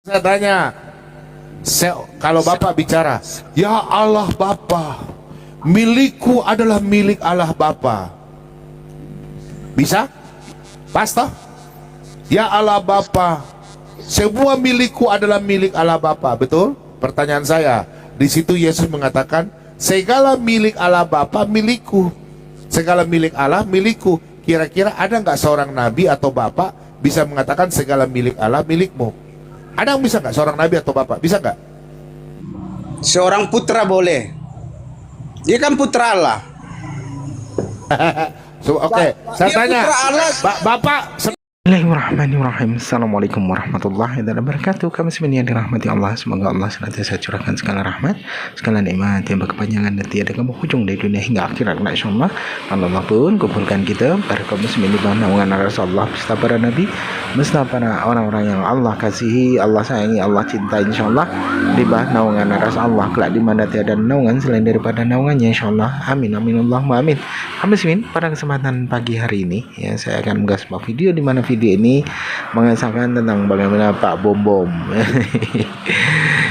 Saya tanya, kalau Bapak bicara, ya Allah Bapa, milikku adalah milik Allah Bapa. Bisa? Pas toh? Ya Allah Bapa, semua milikku adalah milik Allah Bapa. Betul? Pertanyaan saya, di situ Yesus mengatakan, segala milik Allah Bapa milikku. Segala milik Allah milikku. Kira-kira ada nggak seorang nabi atau bapak bisa mengatakan segala milik Allah milikmu? Ada yang bisa nggak seorang nabi atau bapak? Bisa nggak? Seorang putra boleh. Dia kan putra Allah. Oke, saya tanya, bapak. Bismillahirrahmanirrahim. Assalamualaikum warahmatullahi wabarakatuh. Kami semuanya dirahmati Allah. Semoga Allah senantiasa curahkan segala rahmat, segala nikmat yang berkepanjangan dan tiada berhujung dari dunia hingga akhirat. Insyaallah. Allah pun kumpulkan kita para kaum muslimin di bawah naungan Rasulullah beserta para nabi, beserta para orang-orang yang Allah kasihi, Allah sayangi, Allah cintai, insyaallah di bawah naungan Rasulullah kelak di mana tiada naungan selain daripada naungannya, insyaallah. Amin amin Allahumma amin. Kaum muslimin, pada kesempatan pagi hari ini ya saya akan menggah sebuah video di mana video ini mengisahkan tentang bagaimana Pak Bom Bom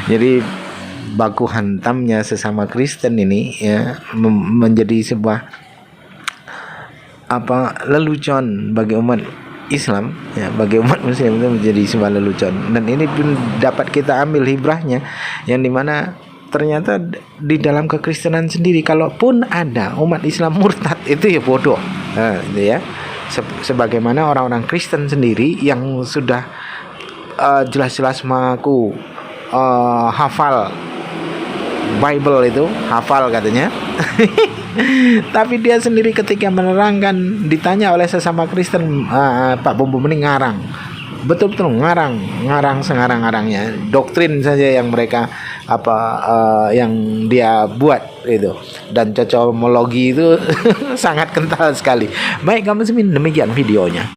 jadi baku hantamnya sesama Kristen ini ya menjadi sebuah lelucon bagi umat Islam ya, bagi umat Muslim itu menjadi sebuah lelucon, dan ini pun dapat kita ambil hibrahnya yang dimana ternyata di dalam kekristenan sendiri kalaupun ada umat Islam murtad itu ya bodoh, gitu ya. Sebagaimana orang-orang Kristen sendiri yang sudah jelas-jelas mengaku hafal Bible itu, hafal katanya tapi dia sendiri ketika menerangkan ditanya oleh sesama Kristen, Pak Bom Bom ini ngarang, betul-betul ngarang sengarang-ngarangnya, doktrin saja yang mereka yang dia buat itu, dan cocomologi itu sangat kental sekali. Baik kamu semin, demikian videonya.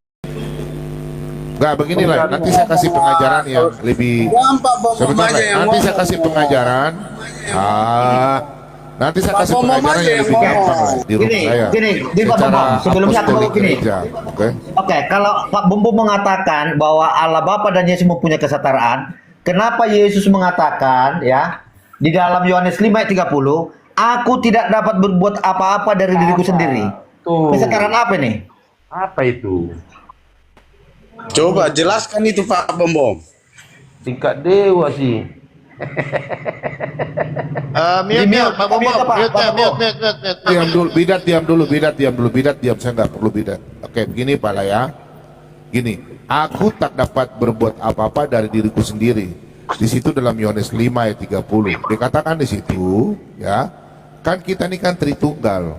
Enggak, beginilah, nanti saya kasih pengajaran yang lebih sebentar. Nanti saya kasih pengajaran. Nanti saya kasih pengajaran yang lebih gampang lah di rumah saya. Gini Pak Bom, sebelumnya aku mau gini. Oke, kalau Pak Bom mengatakan bahwa Allah Bapa dan Yesus mempunyai kesetaraan, kenapa Yesus mengatakan ya di dalam Yohanes 5 ayat 30, aku tidak dapat berbuat apa-apa dari diriku sendiri. Kesetaraan apa nih? Apa itu? Coba jelaskan itu Pak Bom Bom. Tingkat dewa sih. Mute, Pak Bom. Diam dulu, bidat diam dulu, bidat diam, saya nggak perlu bidat. Oke, begini Pak lah ya. Gini, aku tak dapat berbuat apa-apa dari diriku sendiri. Di situ dalam Yohanes 5 ayat 30 dikatakan di situ ya, kan kita ini kan Tritunggal.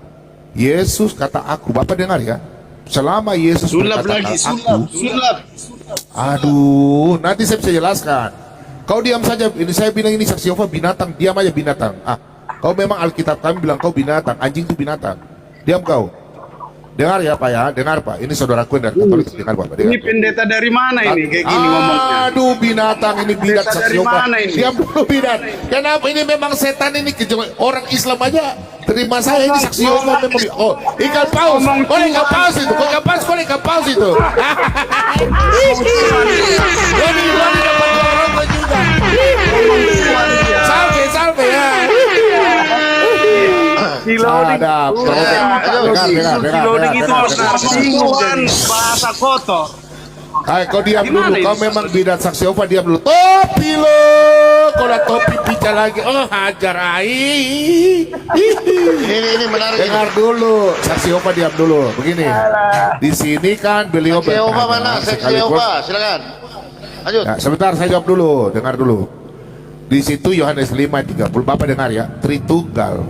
Yesus kata aku, Bapak dengar ya, selama Yesus berkata aku, aduh, nanti saya bisa jelaskan. Kau diam saja, ini saya bilang ini saksi Yehova binatang, diam aja binatang. Kau memang Alkitab kami bilang kau binatang, anjing itu binatang. Diam kau. Dengar ya Pak ya, dengar Pak. Ini saudaraku yang dari Katolik, dengar Pak. Dengar, ini pendeta dari mana ini kayak gini ngomongnya? Aduh binatang, ini bidat saksi Yehova. Diam dulu bidat. Kenapa ini memang setan ini orang Islam aja terima saya ini saksi Yehova memang. Oh, ikan paus. Kau ikan paus itu. Kau ikan paus, kau ikan paus itu. Ini dapat rokok juga. Salve ya. Ada bahasa kotor. Kau diam dulu, kau memang bidat saksi Yehova, diam dulu. Topi lo, kau udah topi pica lagi. Oh hajar ini menarik. Dengar dulu, saksi Yehova diam dulu. Begini, di sini kan beliau saksi Yehova mana? Saksi Yehova, silakan. Lanjut. Nah, sebentar saya jawab dulu, dengar dulu. Di situ Yohanes 5 ayat 30, Bapak dengar ya, Tritunggal.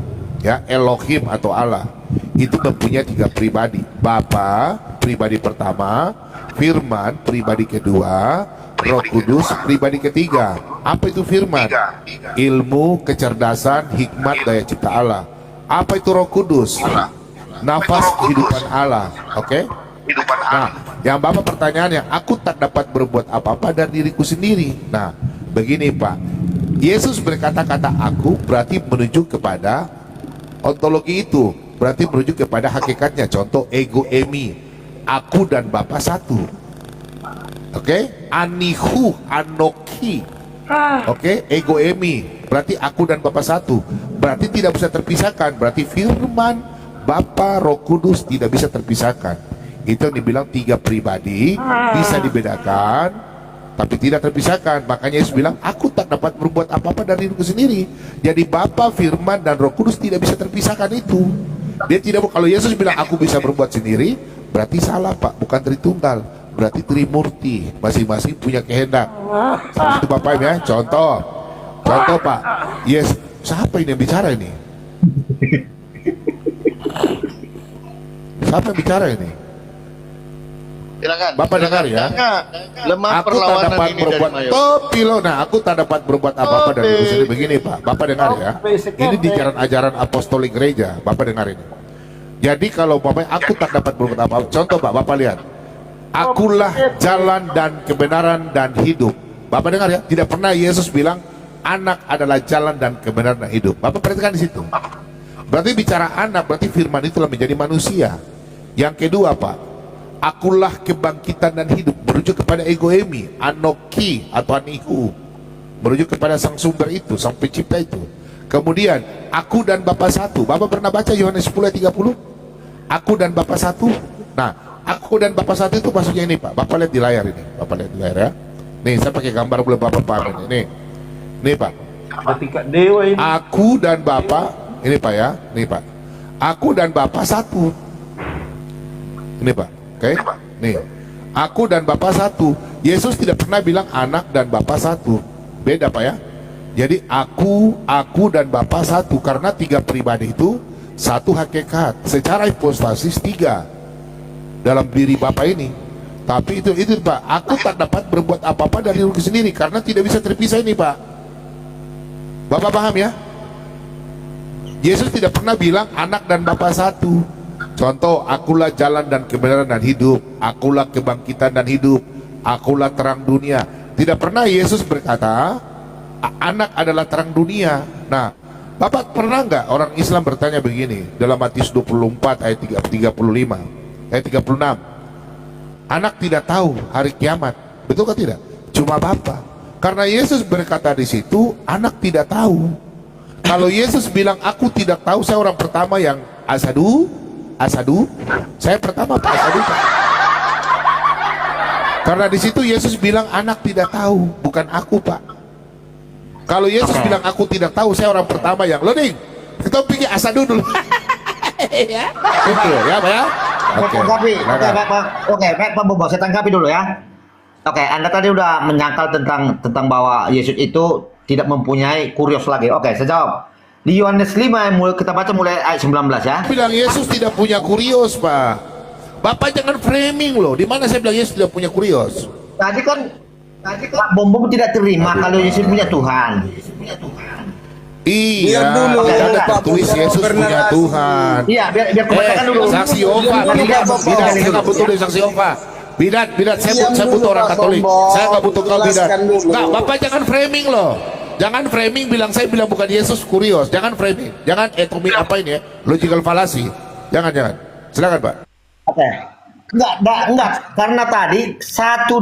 Ya, Elohim atau Allah itu mempunyai 3 pribadi. Bapa pribadi pertama, Firman pribadi kedua, Roh Kudus pribadi ketiga. Apa itu Firman? Ilmu, kecerdasan, hikmat, daya cipta Allah. Apa itu Roh Kudus? Nafas kehidupan Allah. Oke? Nah, yang Bapak pertanyaannya, aku tak dapat berbuat apa-apa dari diriku sendiri. Nah, begini Pak, Yesus berkata-kata aku berarti menuju kepada ontologi itu, berarti merujuk kepada hakikatnya. Contoh ego emi, aku dan Bapa satu. Oke? Anihu, anoki, Oke, ego emi, berarti aku dan Bapa satu. Berarti tidak bisa terpisahkan. Berarti firman, Bapa, Roh Kudus tidak bisa terpisahkan. Itu yang dibilang tiga pribadi bisa dibedakan, tapi tidak terpisahkan. Makanya Yesus bilang, aku tak dapat berbuat apa-apa dari diriku sendiri. Jadi Bapa, firman, dan Roh Kudus tidak bisa terpisahkan itu. Dia tidak. Kalau Yesus bilang aku bisa berbuat sendiri, berarti salah Pak, bukan Tritunggal. Berarti Trimurti, masing-masing punya kehendak. Sama itu Bapak ya. Contoh Pak, yes, siapa ini yang bicara ini? Siapa yang bicara ini? Silakan. Bapak dengar ya. Lemah Aku tak perlawanan dapat ini berbuat dari Mayo. topilo. Nah, aku tak dapat berbuat apa-apa dari diri sendiri. Begini Pak, Bapak dengar ya. Ini di ajaran apostolik gereja. Bapak dengar ini. Jadi kalau Bapak, aku tak dapat berbuat apa-apa. Contoh Pak, Bapak lihat. Akulah jalan dan kebenaran dan hidup. Bapak dengar ya. Tidak pernah Yesus bilang anak adalah jalan dan kebenaran dan hidup. Bapak perhatikan di situ. Berarti bicara anak, berarti firman itulah menjadi manusia. Yang kedua Pak, akulah kebangkitan dan hidup, merujuk kepada ego emi, anoki atau anihu, merujuk kepada sang sumber itu, sang pencipta itu. Kemudian aku dan Bapa satu. Bapak pernah baca Yohanes 10 ayat 30? Aku dan Bapa satu. Nah, aku dan Bapa satu itu maksudnya ini Pak. Bapak lihat di layar ini. Bapak lihat di layar ya. Nih saya pakai gambar boleh Bapak paham ini. Nih Pak. Ketika dewa ini Aku dan Bapa, ini Pak ya. Nih Pak. Aku dan Bapa satu. Ini Pak. Oke, nih, aku dan Bapa satu. Yesus tidak pernah bilang anak dan Bapa satu. Beda Pak ya. Jadi aku dan Bapa satu. Karena tiga pribadi itu satu hakikat. Secara hipostasis tiga dalam diri Bapa ini. Tapi itu Pak, aku tak dapat berbuat apa-apa dari diriku sendiri karena tidak bisa terpisah ini Pak. Bapak paham ya? Yesus tidak pernah bilang anak dan Bapa satu. Contoh, akulah jalan dan kebenaran dan hidup, akulah kebangkitan dan hidup, akulah terang dunia. Tidak pernah Yesus berkata anak adalah terang dunia. Nah, Bapak pernah nggak orang Islam bertanya begini dalam Matius 24 ayat 35 ayat 36, anak tidak tahu hari kiamat, betul kan tidak? Cuma Bapa. Karena Yesus berkata di situ anak tidak tahu. Kalau Yesus bilang aku tidak tahu, saya orang pertama yang asadu, saya pertama Pak asadu Pak. Karena di situ Yesus bilang anak tidak tahu, bukan aku Pak. Kalau Yesus bilang aku tidak tahu, saya orang pertama yang loading. Kita pikir asadu dulu. Ya, betul ya Pak ya. Oke, Pak Bobo, saya tanggapi dulu ya. Oke, Anda tadi udah menyangkal tentang bahwa Yesus itu tidak mempunyai kurios lagi. Oke, saya jawab. Di Yohanes 5 kita baca mulai ayat 19 ya. Bilang Yesus tidak punya kurios Pak. Bapak jangan framing loh. Di mana saya bilang Yesus tidak punya kurios? Tadi kan Pak Bom tidak terima kalau Yesus punya Tuhan. Iya, dulu. ada Pak tertulis Bom Yesus pernah punya ngasih. Tuhan. Iya, biar kubacakan dulu. Saksi Yehova, bidat, saya nggak butuh dari saksi Yehova. Bidat, saya butuh orang Katolik. Saya nggak butuh kau bidat. Nggak, Bapak jangan framing loh. Jangan framing saya bilang bukan Yesus kurios. Jangan framing. Jangan etomi apa ini ya? Logical fallacy. Jangan. Silakan Pak. Oke. Enggak. Karena tadi satu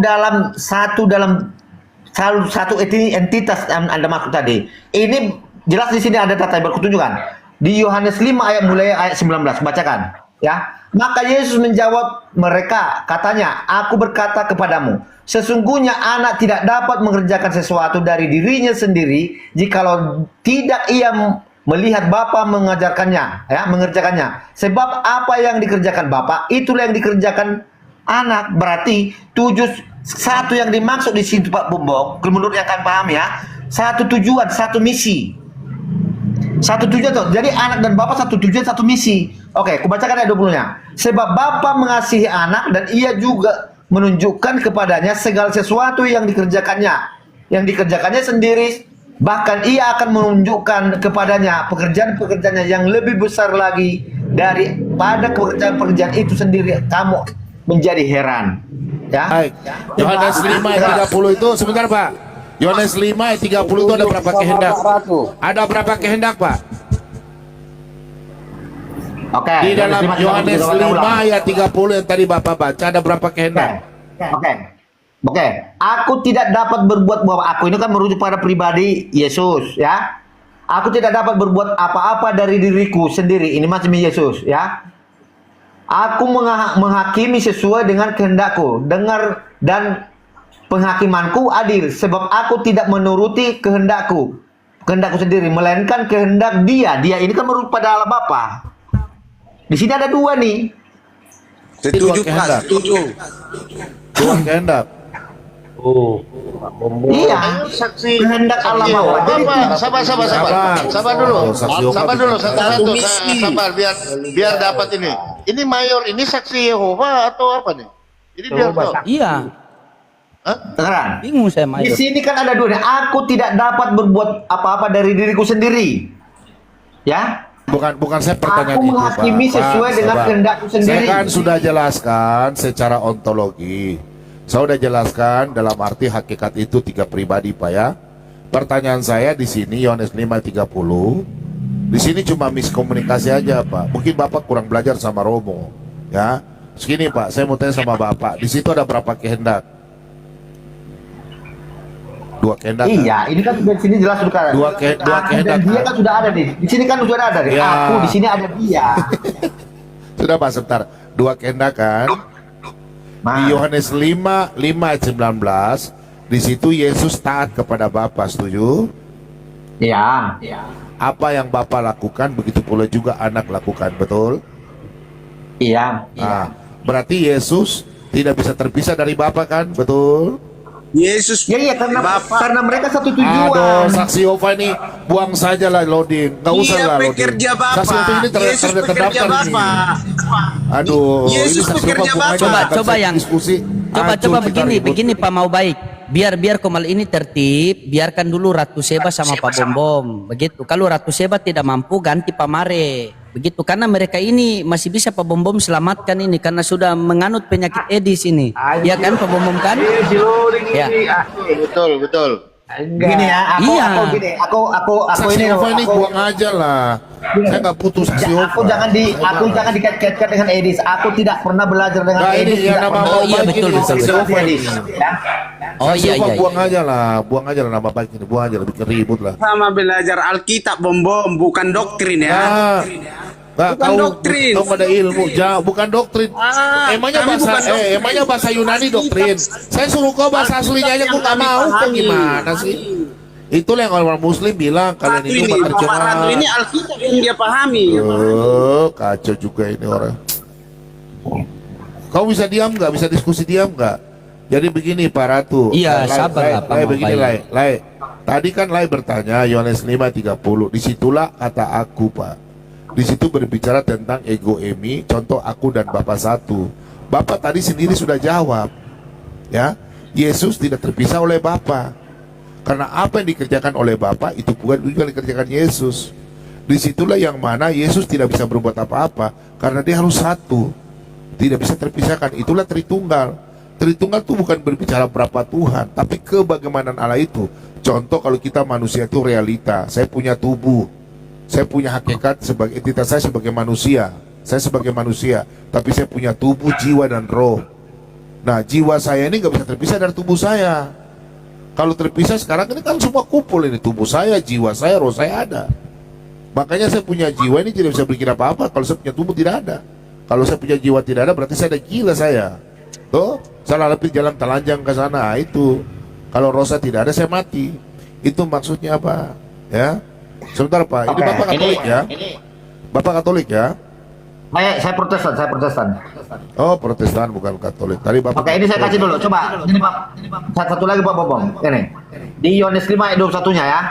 entitas yang Anda maksud tadi. Ini jelas di sini ada data yang berketunjukan. Di Yohanes 5 ayat mulai ayat 19, bacakan ya. Maka Yesus menjawab mereka, katanya, aku berkata kepadamu, sesungguhnya anak tidak dapat mengerjakan sesuatu dari dirinya sendiri jikalau tidak ia melihat Bapa mengerjakannya. Sebab apa yang dikerjakan Bapa itulah yang dikerjakan anak. Berarti satu yang dimaksud di situ Pak Bumbong, menurut yang kami paham ya, satu tujuan, satu misi. Satu tujuan tuh. Jadi anak dan Bapa satu tujuan, satu misi. Oke, kubacakan ayat 20-nya. Sebab Bapa mengasihi anak dan ia juga menunjukkan kepadanya segala sesuatu yang dikerjakannya. Yang dikerjakannya sendiri. Bahkan ia akan menunjukkan kepadanya pekerjaan-pekerjaannya yang lebih besar lagi daripada pekerjaan-pekerjaan itu sendiri. Kamu menjadi heran. Ya. Baik. Yohanes 5 ayat 30 itu sebentar Pak. Yohanes 5 ayat 30 itu ada berapa kehendak? Ada berapa kehendak Pak? Oke. Di dalam Yohanes 5 ayat 30 yang tadi Bapak baca ada berapa kehendak? Oke. Oke, aku tidak dapat berbuat bahwa aku ini kan merujuk pada pribadi Yesus, ya. Aku tidak dapat berbuat apa-apa dari diriku sendiri. Ini macam Yesus, ya. Aku menghakimi sesuai dengan kehendakku. Dengar dan penghakimanku adil, sebab aku tidak menuruti kehendakku sendiri, melainkan kehendak Dia. Dia ini kan merujuk pada Allah Bapa. Di sini ada dua nih. Setuju Pak, kehendak. setuju. Dua kehendak. Oh, Pak Bombo. Iya, Saksi kehendak Allah saksi Bapa. Jadi Yehova. Sabar Sabar. dulu. Oh, saksi Yehova Sabar dulu bisa. satu-satu. misi. Sabar biar dapat ini. Ini mayor ini saksi Yehova atau apa nih? Jadi biar tahu. Iya, dengeran. bingung saya Di mayor. sini kan ada dua nih. Aku tidak dapat berbuat apa-apa dari diriku sendiri. Ya, Bukan saya pertanyaan aku itu, menghakimi Pak. sesuai Pak, dengan sabar. kehendakku sendiri. Saya kan sudah jelaskan secara ontologi. Saya sudah jelaskan dalam arti hakikat itu 3 pribadi, Pak, ya. Pertanyaan saya di sini Yohanes 5:30. Di sini cuma miskomunikasi aja, Pak. Mungkin Bapak kurang belajar sama Romo, ya. Segini, Pak, saya mau tanya sama Bapak. Di situ ada berapa kehendak? 2 kehendak. kan? Iya, ini kan di sini jelas sudah ada. Dua Aku kehendak, dan dia kan? kan sudah ada nih. Di sini kan sudah ada nih. Ya. Aku di sini ada dia. Sudah, Pak, sebentar. 2 kehendak kan? Di Nah, Yohanes 5:19, di situ Yesus taat kepada Bapa, setuju? iya. Apa yang Bapa lakukan begitu pula juga anak lakukan, betul? Iya. Nah, berarti Yesus tidak bisa terpisah dari Bapa, kan? Betul? Yesus Ya iya karena mereka satu Aduh, tujuan. saksi Yehova ini buang saja lah loading, nggak usah Iya, lah loading. pekerja Bapak. Saksi Yehova ini Yesus pekerja terdaftar ini. Bapak. Aduh, Yesus ini saksi pekerja Yehova buang aja, Bapak. bukan Coba saya yang- diskusi. Coba Hancur kita begini, ribut. begini Pak mau baik. Biar Komal ini tertib, biarkan dulu Ratu Seba sama Pak Bombom. Begitu. Kalau Ratu Seba tidak mampu ganti Pak Mare. Begitu. Karena mereka ini masih bisa Pak Bombom selamatkan ini karena sudah menganut penyakit Edis ini. Ya kan Pak Bombom kan? Si loading Ya. ini. Betul. Gini ya, aku Iya. aku gini, aku Saksi ini Yehova ini aku, buang aja lah. Saya nggak butuh saksi Yehova. aku jangan dikait-kaitkan dengan Edis. Aku tidak pernah belajar dengan Nah, ini Edis. yang tidak nama pernah Oh, iya, baik betul, ini, betul, saksi betul. Yehova ini. Edis. Ya. Oh Saksi iya Yehova iya. buang aja lah, buang aja lah nama baik ini, buang aja lah, bikin ribut lah. sama belajar Alkitab Bom, bukan doktrin ya. Nah, Bukan doktrin. Kau ada ilmu, jauh, bukan doktrin. Emangnya kami bahasa, bukan doktrin. emangnya bahasa Yunani doktrin. Saya suruh kau bahasa aslinya aja, kau nggak mau, kau gimana sih? Itulah yang orang Muslim bilang kalian Ratu itu ini, Bapak Ratu terjemah. ini Alkitab yang dia pahami. Kacau juga ini orang. Kau bisa diam nggak? Bisa diskusi diam nggak? Jadi begini Pak Ratu. Iya, Lai, sabar Lai, lah, Pak Lai, Mau begini baik. Lai. Tadi kan Lai bertanya Yohanes 5:30. Disitulah kata aku, Pak. Di situ berbicara tentang ego emi, contoh aku dan Bapak satu. Bapak tadi sendiri sudah jawab. Ya, Yesus tidak terpisah oleh Bapa. Karena apa yang dikerjakan oleh Bapa itu bukan juga dikerjakan Yesus. Disitulah yang mana Yesus tidak bisa berbuat apa-apa karena dia harus satu, tidak bisa terpisahkan. Itulah Tritunggal. Tritunggal itu bukan berbicara berapa Tuhan, tapi kebagaimana Allah itu. Contoh kalau kita manusia itu realita. Saya punya tubuh, saya punya hakikat sebagai entitas saya sebagai manusia. Saya sebagai manusia, tapi saya punya tubuh, jiwa dan roh. Nah, jiwa saya ini nggak bisa terpisah dari tubuh saya. Kalau terpisah sekarang ini kan semua kumpul ini, tubuh saya, jiwa saya, roh saya ada. Makanya saya punya jiwa ini tidak bisa bikin apa-apa kalau saya punya tubuh tidak ada. Kalau saya punya jiwa tidak ada berarti saya ada gila saya. Tuh, salah lebih jalan telanjang ke sana itu. Kalau roh saya tidak ada saya mati. Itu maksudnya apa? Ya. Sebentar Pak, ini Oke, Bapak Katolik ya? Bapak Katolik ya? Saya Protestan. Oh, Protestan bukan Katolik. Tadi Bapak. Oke, ini saya kasih dulu. Coba, ini Pak. Satu lagi Pak Bobong. Ini. Di Yohanes 5 ayat 21-nya ya.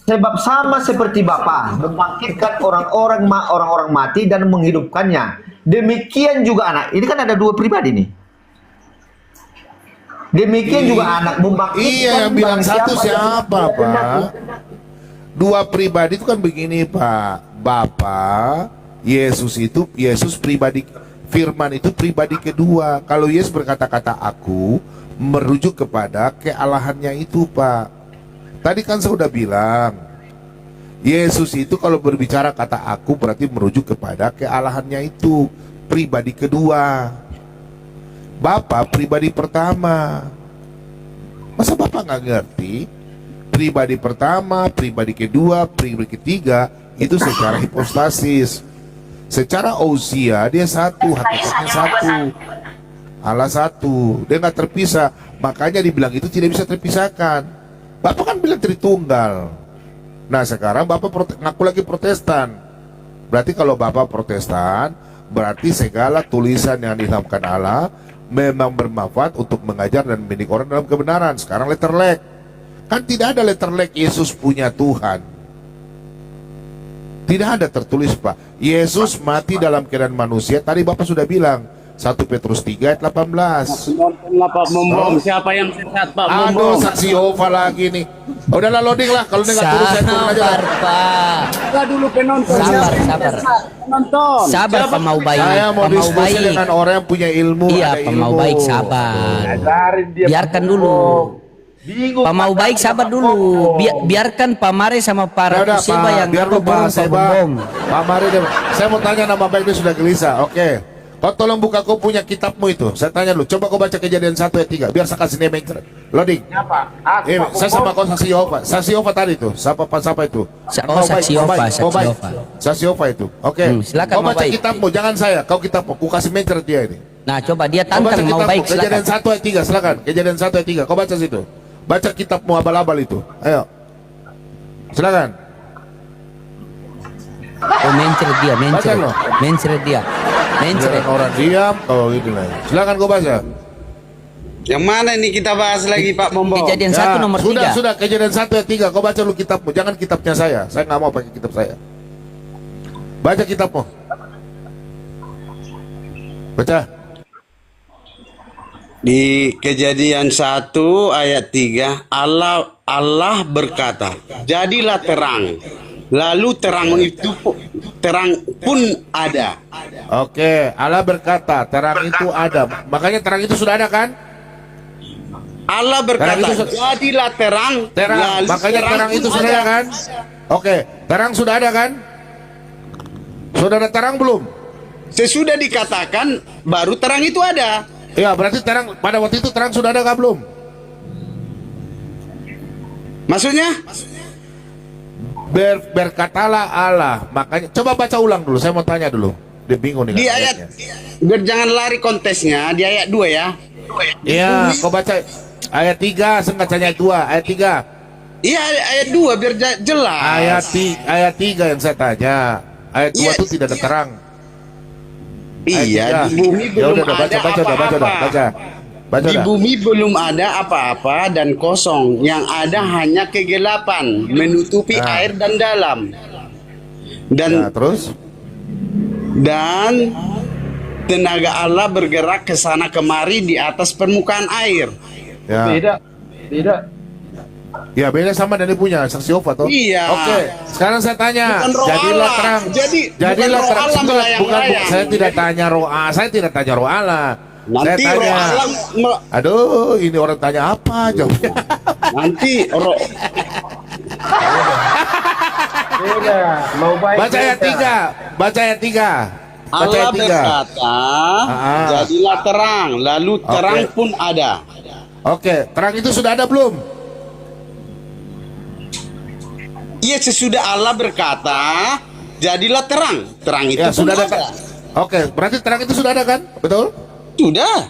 Sebab sama seperti Bapa membangkitkan orang-orang mati dan menghidupkannya. Demikian juga anak. Ini kan ada dua pribadi nih. Demikian juga anak membangkitkan. Iya, yang bilang satu siapa yang Pak? Dua pribadi itu kan begini Pak. Bapa, Yesus pribadi, Firman itu pribadi kedua. Kalau Yesus berkata-kata aku, merujuk kepada kealahannya itu Pak. Tadi kan saya sudah bilang, Yesus itu kalau berbicara kata aku berarti merujuk kepada kealahannya itu, pribadi kedua. Bapa pribadi pertama. Masa Bapak nggak ngerti? Pribadi pertama, pribadi kedua, pribadi ketiga itu secara hipostasis. Secara ousia dia satu, hakikatnya satu. Allah satu, dia nggak terpisah. Makanya dibilang itu tidak bisa terpisahkan. Bapak kan bilang Tritunggal. Nah sekarang Bapak ngaku lagi Protestan. Berarti kalau Bapak Protestan, berarti segala tulisan yang diilhamkan Allah memang bermanfaat untuk mengajar dan mendidik orang dalam kebenaran. Sekarang letterlek, kan tidak ada letterlek Yesus punya Tuhan. Tidak ada tertulis, Pak. Yesus mati dalam keadaan manusia. Tadi Bapak sudah bilang 1 Petrus 3 ayat 18. Nontonlah Pak Bombom. Siapa yang sesat Pak Aduh, Bombom? saksi Yehova lagi nih. Udahlah loading lah. Kalau dia nggak turun saya turun aja lah. Sabar, Pak. Kita dulu penonton. Sabar. Nonton. Sabar, pemau baik. Saya mau Pemau diskusi baik. dengan orang yang punya ilmu. Iya, ada pemau ilmu. baik sabar. Ajarin dia. Biarkan dulu. Bingung. Pemau baik sabar dulu. Biarkan Pak Mare sama Pak Udah, Ratu Seba Pak, yang biar lu ngaku bareng bahas Pak Seba. Bombom. Pak Mari, saya mau tanya, nama baik dia sudah gelisah. Oke. Kau tolong buka kau punya kitabmu itu. Saya tanya lu, coba kau baca Kejadian 1 ayat 3 biar saya kasih name loading. Siapa? Aku, Pak Saya sama Bombom. kau saksi Yehova. Saksi Yehova tadi tuh. Siapa itu? Oh, saksi Yehova, saksi Mau baik. Yehova. Saksi Yehova itu. Oke. Silakan, Kau mau baca baik. kitabmu, jangan saya. Kau kitabmu. Ku kasih mencret dia ini. Nah, coba dia Kau baca tantang mau kitabmu. baik Kejadian silakan. 1 ayat 3 silakan. Kejadian 1 ayat 3. Kau baca situ. Baca kitabmu abal-abal itu. Ayo. Silakan. Oh, mencret dia, mencret. Baca lo. Mencret dia. Mencret. Jangan orang diam. Oh, gitu lah. Silakan kau baca. Yang mana ini kita bahas lagi Pak Bombom? Kejadian Ya, 1 nomor 3. Sudah, Kejadian 1 ayat 3. Kau baca lu kitabmu, jangan kitabnya saya. Saya nggak mau pakai kitab saya. Baca kitabmu. Baca. Di Kejadian 1 ayat 3, Allah berkata, jadilah terang. Lalu terang pun ada. Oke, Allah berkata, terang itu ada. Makanya terang itu sudah ada kan? Allah Terang berkata, itu jadilah terang. Terang. lalu Makanya terang pun itu sudah ada kan? Oke, terang sudah ada kan? Sudah ada terang belum? Sesudah dikatakan, baru terang itu ada. Ya, berarti terang pada waktu itu terang sudah ada kah belum? Maksudnya? Berkatalah Allah. Makanya coba baca ulang dulu. Saya mau tanya dulu. Dia bingung nih. Di kan ayat, ayatnya. jangan lari kontesnya, di ayat 2 ya. Iya, kau baca ayat 3, saya nggak tanya ayat 2, ayat 3. Iya, ayat 2 biar jelas. Ayat 3 yang saya tanya. Ayat 2 Iya. itu tidak ada terang. Iya, di bumi Ya belum udah, ada apa-apa. Baca Di dah. bumi belum ada apa-apa dan kosong. Yang ada hanya kegelapan menutupi Nah. air dan dalam. Nah, terus? Dan tenaga Allah bergerak ke sana kemari di atas permukaan air. Ya. Tidak. Ya beda sama dari punya saksi Yehova toh. Iya. Oke, sekarang saya tanya, Bukan roh jadilah Allah. terang. Jadilah Jadilah roh terang. Allah Bukan, melayang-layang. saya tidak tanya roh Allah. Saya tidak tanya roh Allah. Saya Nanti tanya. roh Allah Aduh, ini orang tanya apa jawabnya? nanti roh Beda. Mau baik. Baca ayat 3. Baca ayat 3. Baca Allah ayat 3. berkata, jadilah terang, lalu terang Oke. pun ada. Oke, terang itu sudah ada belum? Iya, sesudah Allah berkata, jadilah terang. Terang itu Ya, pun sudah ada. ada. Oke, berarti terang itu sudah ada kan? Betul? Sudah.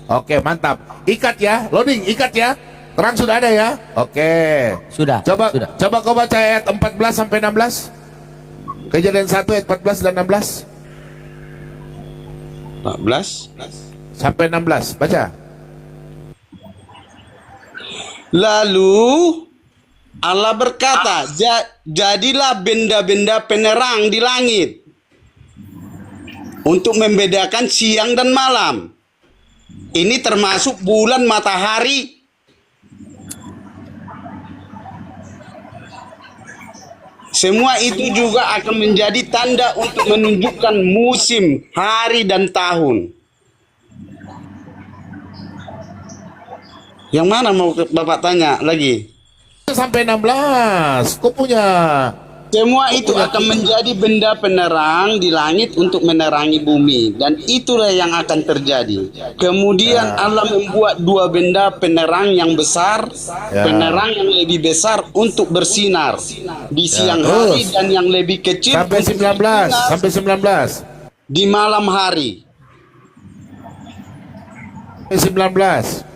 Oke, mantap. Ikat ya, loading, ikat ya. Terang sudah ada ya? Oke. Sudah. Coba Sudah. coba kau baca ayat 14 sampai 16. Kejadian 1 ayat 14 dan 16 14. sampai 16. Baca. Lalu Allah berkata, jadilah benda-benda penerang di langit untuk membedakan siang dan malam. Ini termasuk bulan, matahari. Semua itu juga akan menjadi tanda untuk menunjukkan musim, hari, dan tahun. Yang mana mau Bapak tanya lagi? Sampai 16. Kau punya Semua itu akan menjadi benda penerang di langit untuk menerangi bumi, dan itulah yang akan terjadi. Kemudian Allah membuat dua benda penerang yang besar, penerang yang lebih besar untuk bersinar di siang hari, dan yang lebih kecil Sampai 19, sampai 19. di malam hari. Sampai 19.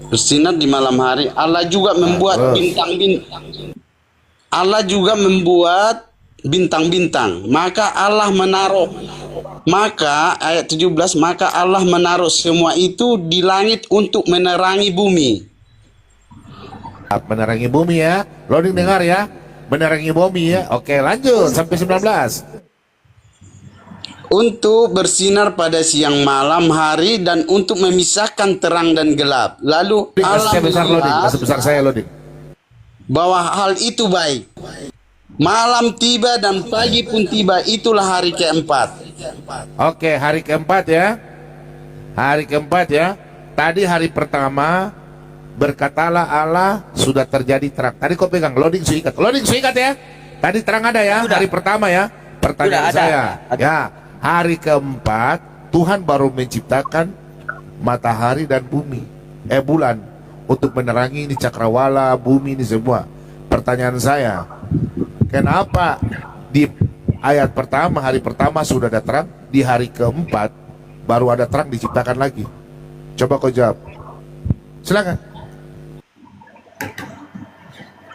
Bersinar di malam hari. Allah juga membuat bintang-bintang. Allah juga membuat bintang-bintang. Maka Allah menaruh, maka ayat 17, maka Allah menaruh semua itu di langit untuk menerangi bumi. Menerangi bumi ya. Loading dengar ya. Menerangi bumi ya. Oke, lanjut sampai 19. Untuk bersinar pada siang malam hari dan untuk memisahkan terang dan gelap. Lalu Allah Besar loading, melihat masih besar saya loading. bahwa hal itu baik. Malam tiba dan pagi pun tiba, itulah hari keempat. Oke, hari keempat ya. Hari keempat ya. Tadi hari pertama berkatalah Allah sudah terjadi terang. Tadi kau pegang loading suikat. Loading suikat ya. Tadi terang ada ya. Hari pertama ya. Pertanyaan saya. Ya. Hari keempat Tuhan baru menciptakan matahari dan bumi, bulan, untuk menerangi ini cakrawala, bumi ini semua. Pertanyaan saya, kenapa di ayat pertama, hari pertama sudah ada terang, di hari keempat baru ada terang diciptakan lagi? Coba kau jawab. Silakan.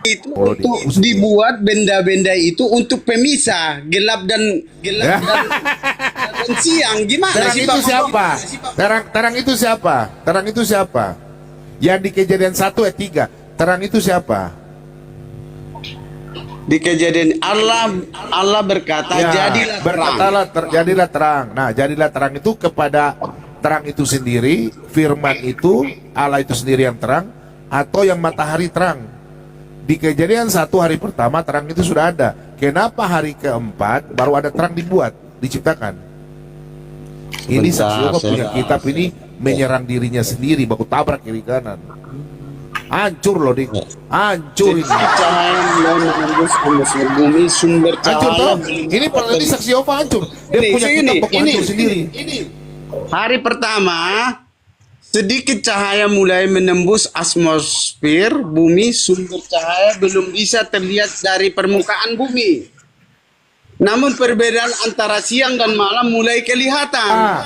Itu untuk dibuat benda-benda itu untuk pemisah gelap dan siang. Gimana Terang sih itu Pak? siapa? Terang itu siapa? Terang itu siapa? Yang di Kejadian 1 ayat 3. Terang itu siapa? Di Kejadian Allah berkata, jadilah terang. Jadilah terang. Nah, jadilah terang itu kepada terang itu sendiri, firman itu, Allah itu sendiri yang terang, atau yang matahari terang? Di Kejadian 1 hari pertama terang itu sudah ada. Kenapa hari keempat baru ada terang dibuat, diciptakan? Ini Saksi Yehova punya kitab ini menyerang dirinya sendiri, baku tabrak kiri kanan. Hancur loh, Dik. Hancur ini. Cahaya mulai menembus atmosfer bumi, sumber Hancur toh? cahaya. Ini ini Saksi Yehova hancur. Dia punya kitab baku hancur sendiri. Hari pertama, sedikit cahaya mulai menembus atmosfer bumi, sumber cahaya belum bisa terlihat dari permukaan bumi. Namun perbedaan antara siang dan malam mulai kelihatan.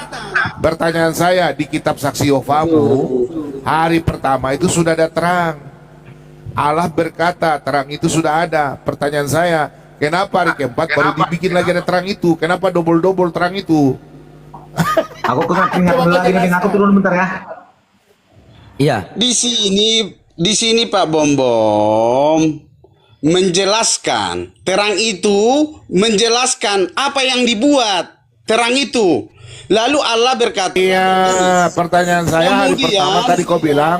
Pertanyaan saya, di kitab Saksi Yehovamu, hari pertama itu sudah ada terang. Allah berkata terang itu sudah ada. Pertanyaan saya, kenapa hari keempat baru dibikin lagi ada terang itu? Kenapa double-double terang itu? Aku kena lagi nih, aku turun bentar ya. Iya. Di sini Pak Bombom menjelaskan terang itu, menjelaskan apa yang dibuat terang itu. Lalu Allah berkata, Iya, pertanyaan saya hari kemudian- pertama tadi kau bilang,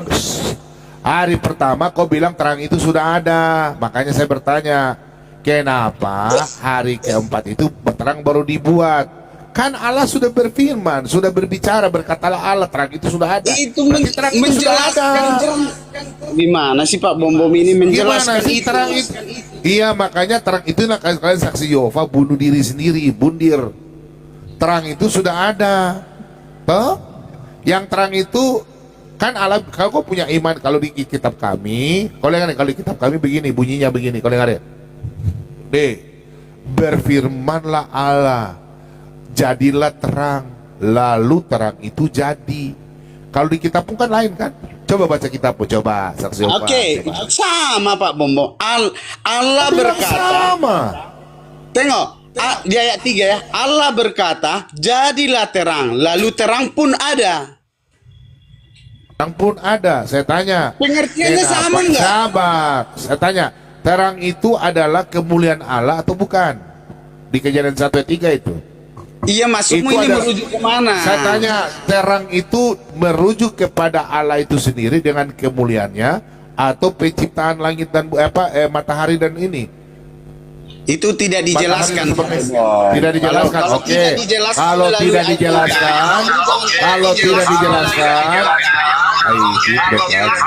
hari pertama kau bilang terang itu sudah ada. Makanya saya bertanya, kenapa hari keempat itu terang baru dibuat? Kan Allah sudah berfirman, sudah berbicara, berkatalah Allah terang itu sudah ada. itu Berarti terang itu sudah ada. menjelaskan. Gimana sih Pak Bombom ini menjelaskan Gimana sih itu? terang itu? Iya, makanya terang itu kalian Saksi Yehova bunuh diri sendiri, bundir. Terang itu sudah ada. Toh? Yang terang itu kan Allah, kalau kau punya iman, kalau di kitab kami, kalau di kitab kami begini, bunyinya begini, kalau dengar ya. D. Berfirmanlah Allah, jadilah terang, lalu terang itu jadi. Kalau di kitab pun kan lain kan? Coba baca kitabmu, coba Saksi Yehova. Oke, coba. sama Pak Bombom. Allah Bilang berkata, sama. tengok di ayat 3 ya. Allah berkata, jadilah terang, lalu terang pun ada. Terang pun ada. Saya tanya, Pengertiannya kenapa? sama nggak? Sabar. Saya tanya, terang itu adalah kemuliaan Allah atau bukan? Di Kejadian 1 ayat 3 itu. Iya, maksudmu Itu ini ada- merujuk kemana? Saya tanya, terang itu merujuk kepada Allah itu sendiri dengan kemuliaannya atau penciptaan langit dan matahari dan ini? Itu tidak dijelaskan. Matahari sebagai- tidak dijelaskan. Kalau Oke. tidak dijelaskan Kalau melalui tidak ayat dijelaskan, tiga, kalau tidak dijelaskan, feedback lagi.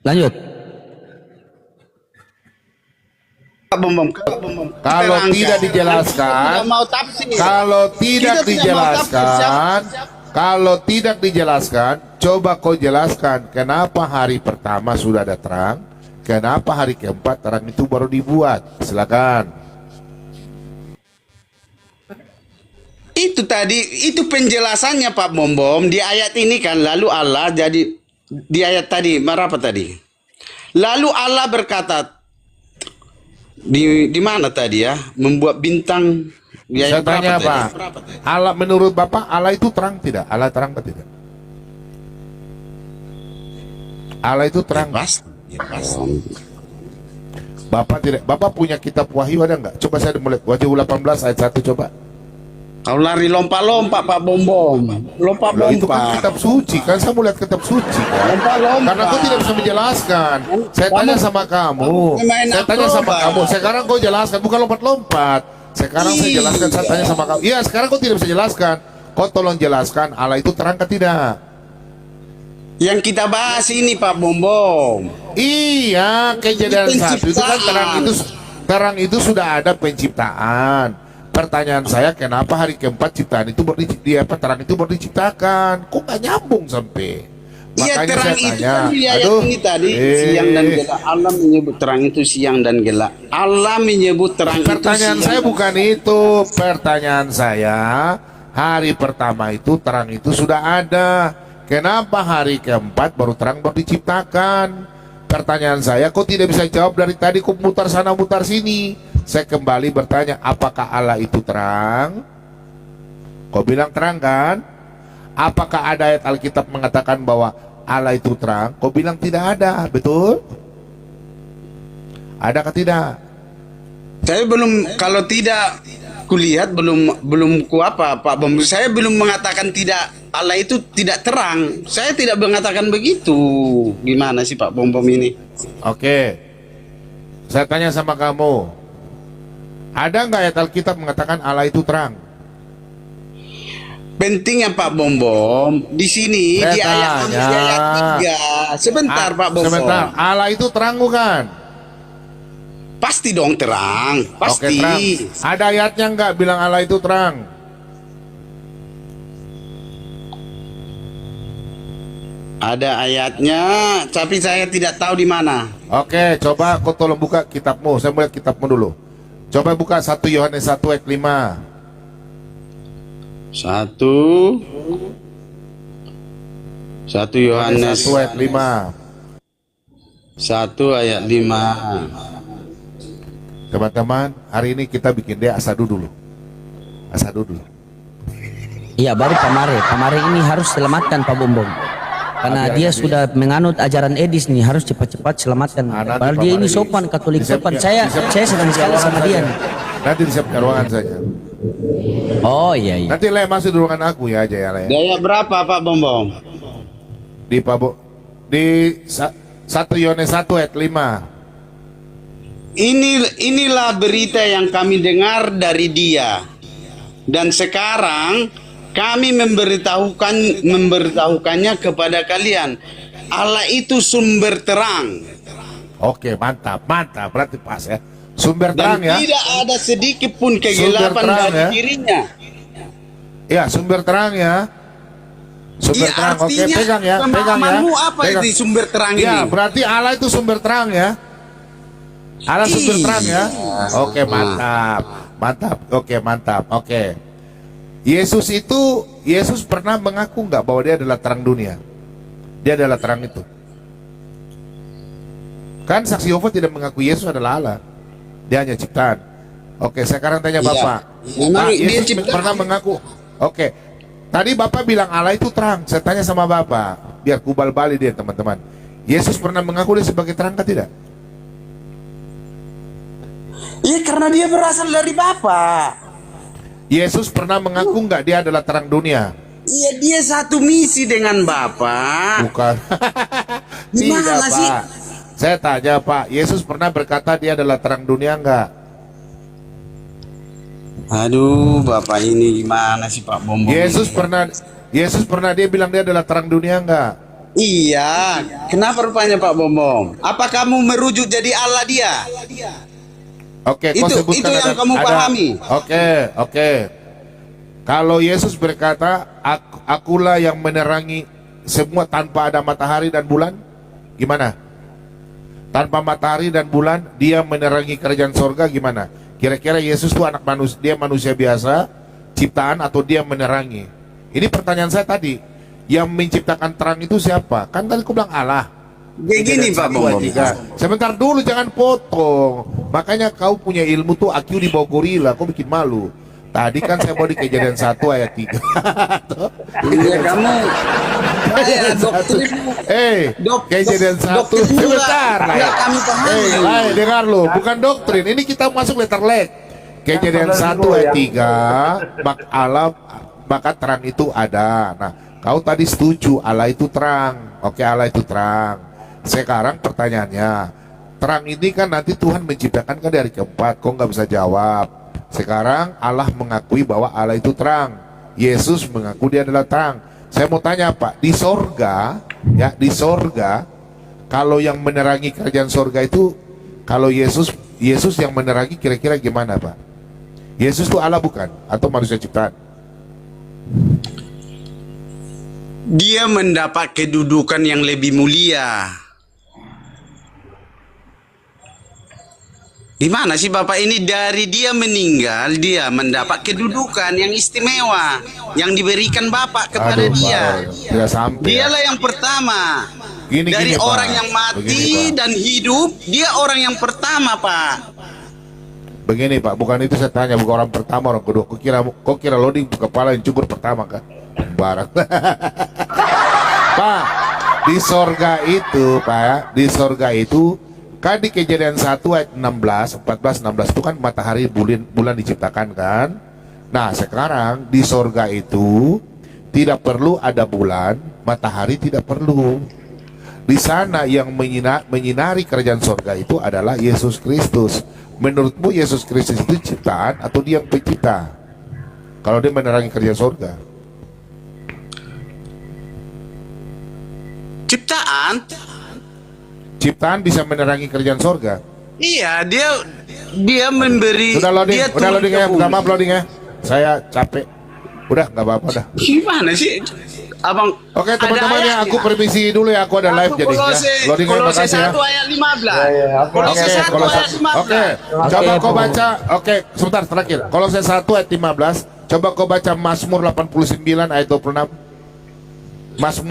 Lanjut. Pak Bom Bom. Kalau Terangkan. tidak dijelaskan, Kita mau tafsir. kalau tidak Kita tidak mau tafsir. dijelaskan, kalau tidak dijelaskan, coba kau jelaskan kenapa hari pertama sudah ada terang, kenapa hari keempat terang itu baru dibuat. Silakan. Itu tadi, itu penjelasannya Pak Bom Bom di ayat ini kan. Lalu Allah jadi di ayat tadi, berapa tadi? Lalu Allah berkata di mana tadi ya? Membuat bintang. Di Saya ayat berapa tanya tadi? Pak, Berapa tadi? Allah menurut Bapak Allah itu terang tidak? Allah terang atau tidak? Allah itu terang. Pasti. Ya, pasti. Bapak tidak. Bapak punya kitab Wahyu ada nggak? Coba saya mulai Wahyu 18 ayat 1 coba. Kau lari lompat-lompat Pak Bom Bom. Loh, itu kan Lompat-lompat. kitab suci kan, saya mau lihat kitab suci kan. Lompat-lompat. Karena kau tidak bisa menjelaskan. Saya tanya sama kamu. main Saya tanya sama akrobat. kamu. Sekarang kau jelaskan, bukan lompat-lompat. Sekarang saya jelaskan, saya tanya sama kamu. Iya, sekarang kau tidak bisa jelaskan. Kau tolong jelaskan Allah itu terang atau tidak? Yang kita bahas ini Pak Bom Bom. Iya, kejadian Penciptaan. 1 itu kan terang itu sudah ada penciptaan. Pertanyaan saya, kenapa hari keempat ciptaan itu terang itu baru diciptakan? Kok nggak nyambung sampai? Iya, Makanya terang saya itu tanya. kan di ayat ini tadi siang dan gelap. Allah menyebut terang itu siang dan gelap. Allah menyebut terang Pertanyaan itu saya siang. bukan itu. Pertanyaan saya, hari pertama itu terang itu sudah ada. Kenapa hari keempat baru terang baru diciptakan? Pertanyaan saya, kok tidak bisa jawab dari tadi? Kok mutar sana mutar sini? Saya kembali bertanya, apakah Allah itu terang? Kau bilang terang kan? Apakah ada ayat Alkitab mengatakan bahwa Allah itu terang? Kau bilang tidak ada, betul? Adakah tidak? Saya belum, kalau tidak kulihat belum ku apa Pak Bom. Saya belum mengatakan tidak, Allah itu tidak terang. Saya tidak mengatakan begitu. Gimana sih Pak Bom Bom ini? Oke, saya tanya sama kamu, ada nggak ayat Alkitab mengatakan Allah itu terang? Pentingnya Pak Bom Bom di sini Saya di ayat tanya. 3. Sebentar Pak Bom Sebentar, Bom. Allah itu terang bukan? Pasti dong terang, Oke, pasti. terang. Ada ayatnya nggak bilang Allah itu terang? Ada ayatnya, tapi saya tidak tahu di mana. Oke, coba kau tolong buka kitabmu. Saya mau lihat kitabmu dulu. Coba buka 1 Yohanes 1 ayat 5. 1 Yohanes 1 ayat 5. 1 ayat 5. Teman-teman, hari ini kita bikin dia asadu dulu. Asadu dulu. Iya, baru Pamare. Pamare ini harus selamatkan Pak Bom Bom. Karena dia sudah menganut ajaran Edis nih, harus cepat-cepat selamatkan. Ah, nanti Padahal dia Pamare ini sopan, Katolik Disiap- sopan. disiap- Saya senang sekali sama dia nih. Nanti disiapkan ruangan saja. Oh iya iya. Nanti Le masuk di ruangan aku ya aja ya Le. Daya berapa Pak Bom Bom? Di Pabo di 1 Yohanes 1 ayat 5. Inilah berita yang kami dengar dari dia. Dan sekarang kami memberitahukannya kepada kalian. Allah itu sumber terang. Oke, mantap, mantap. Berarti pas ya. Sumber Dan terang ya. tidak ada sedikit pun kegelapan terang, dari ya. dirinya. Ya, sumber terang ya. Sumber Iya, terang. Oke, artinya pegang ya, pegang ya. pemahamanmu apa Pegang. itu sumber terang Ya, ini? berarti Allah itu sumber terang ya. Allah sumber Ih. terang ya. Oke, mantap. Mantap. Oke, mantap. Oke. Yesus pernah mengaku nggak bahwa dia adalah terang dunia? Dia adalah terang itu. Kan saksi Yehova tidak mengaku Yesus adalah Allah. Dia hanya ciptaan. Oke, sekarang tanya Iya. Bapak. Memang Pak, dia Yesus ciptaan. pernah mengaku. Oke. Tadi Bapak bilang Allah itu terang. Saya tanya sama Bapak, biar kubal balik dia teman-teman. Yesus pernah mengaku dia sebagai terang atau tidak? Iya, karena dia berasal dari Bapa. Yesus pernah mengaku nggak dia adalah terang dunia? Iya, dia satu misi dengan Bapa. Bukan. Gimana Tidak, sih? Pak. Saya tanya Pak, Yesus pernah berkata dia adalah terang dunia enggak? Aduh, Bapak ini gimana sih Pak Bom Bom? Yesus pernah dia bilang dia adalah terang dunia enggak? Iya, kenapa rupanya Pak Bom? Apa kamu merujuk jadi Allah dia? Oke, kau Itu sebutkan yang kamu pahami. Oke. Kalau Yesus berkata, akulah yang menerangi semua tanpa ada matahari dan bulan, gimana? Tanpa matahari dan bulan, dia menerangi kerajaan sorga, gimana? Kira-kira Yesus itu anak manusia, dia manusia biasa, ciptaan, atau dia menerangi? Ini pertanyaan saya tadi. Yang menciptakan terang itu siapa? Kan tadi aku bilang Allah. Kayak gini Pak Bom. Sebentar dulu, jangan potong. Makanya kau punya ilmu tuh IQ di bawah gorila, kau bikin malu. Tadi kan saya mau di Kejadian 1 ayat 3. Iya kamu. Kejadian 1 sebentar lah ya. Dengar lo, bukan doktrin. Ini kita masuk letter leg. Kejadian 1 ayat 3, maka terang itu ada. Nah, kau tadi setuju Allah itu terang. Oke, Allah itu terang. Sekarang pertanyaannya, terang ini kan nanti Tuhan menciptakan kan dari keempat. Kau nggak bisa jawab. Sekarang Allah mengakui bahwa Allah itu terang. Yesus mengaku dia adalah terang. Saya mau tanya Pak, di sorga, ya di sorga, kalau yang menerangi kerajaan sorga itu, kalau Yesus yang menerangi, kira-kira gimana Pak? Yesus itu Allah bukan? Atau manusia ciptaan? Dia mendapat kedudukan yang lebih mulia. Di mana sih Bapak ini? Dari dia meninggal, dia mendapat kedudukan yang istimewa yang diberikan Bapak kepada dia. Dialah yang pertama. Dari orang yang mati dan hidup, dia orang yang pertama, Pak. Begini Pak, bukan itu saya tanya, bukan orang pertama, orang kedua. Kok kira loading kepala yang cukur pertama kan? Barat. Pak, di sorga itu, Pak, di sorga itu kan di Kejadian 1 ayat 16, 14, 16 itu kan matahari bulan diciptakan kan. Nah sekarang di sorga itu tidak perlu ada bulan, matahari tidak perlu. Di sana yang menyinari kerajaan sorga itu adalah Yesus Kristus. Menurutmu Yesus Kristus itu ciptaan atau dia pencipta? Kalau dia menerangi kerajaan sorga, ciptaan bisa menerangi kerajaan sorga. Iya, dia memberi. Sudah loading, dia udah loading ya, minta maaf loading ya. Saya capek. Udah nggak apa-apa dah. Gimana sih, Abang? Oke teman-teman ya, aku permisi dulu ya, aku ada live jadi ya. Loading ya, makasih ya. 1 ayat 15. Oke, oke, coba kau baca. Oke, sebentar terakhir. Kalau saya 1 ayat 15, coba kau baca Mazmur 89 ayat 26.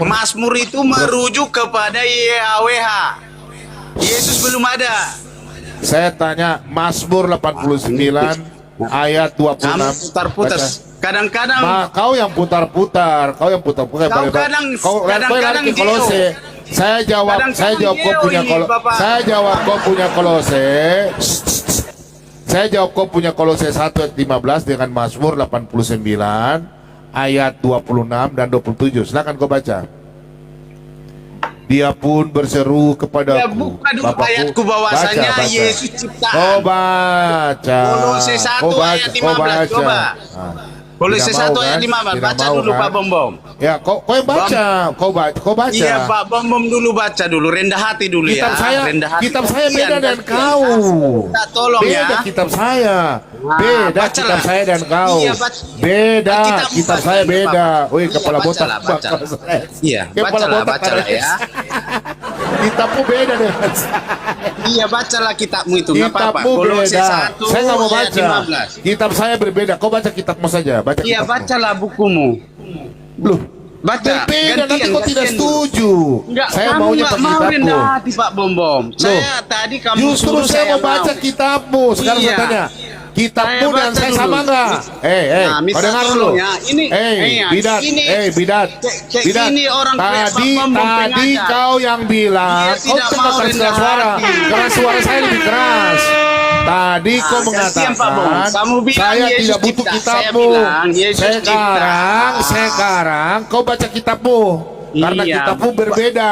Mazmur itu merujuk kepada YHWH. Yesus belum ada. Saya tanya Mazmur 89 ayat 26. Kamu putar-putar. Kadang-kadang kau yang putar-putar, kau yang putar-putar. Kau lari ke Kolose. Saya jawab kau punya Kolose. Saya jawab kau punya Kolose. Saya jawab kau punya Kolose 1 ayat 15 dengan Mazmur 89 ayat 26 dan 27. Silakan kau baca. Dia pun berseru kepadaku. Ya, buka dulu ayatku bahwasanya Yesus ciptaan. Kau baca. Kolose 1 ayat 15. Coba. Kolose 1 ayat 15. Baca dulu Pak Bom. Ya, kau yang baca. Kau baca. Iya, Pak Bom dulu baca dulu. Rendah hati dulu ya. Kitab saya beda dan kau. Tolong ya. Beda kitab saya. Beda kitab saya dan kau. Beda kitab saya beda. Wih, kepala botak. Iya, bacalah ya. Kitabmu beda dengan saya. Iya, bacalah kitabmu itu. Enggak apa-apa. Kitabmu Kolose beda. 1 Saya nggak mau ayat baca. 15. Kitab saya berbeda. Kau baca kitabmu saja. Baca Iya, kitabmu. bacalah bukumu. Loh, Baca. beda, nanti kau tidak setuju. Enggak, Saya kamu maunya nggak pakai mau kitabmu. rendah hati Pak Bom. Saya tadi kamu Justru suruh saya mau baca kitabmu. Sekarang Iya. saya tanya, kitabmu Saya dan baca saya dulu. sama nggak? Nah, Kau dengar dulu. ya, ini, Bidat, Bidat. Ini orang Tadi pengajar. kau yang bilang, Dia kau tidak cepat mau keras rendah suara, hati. karena suara saya lebih keras. Tadi kau kasihan, Pak Bom. mengatakan, Kamu bilang saya Yesus tidak butuh cipta. Saya kitabmu. bilang Yesus Sekarang kau baca kitabmu. Karena Iya, kitabmu berbeda.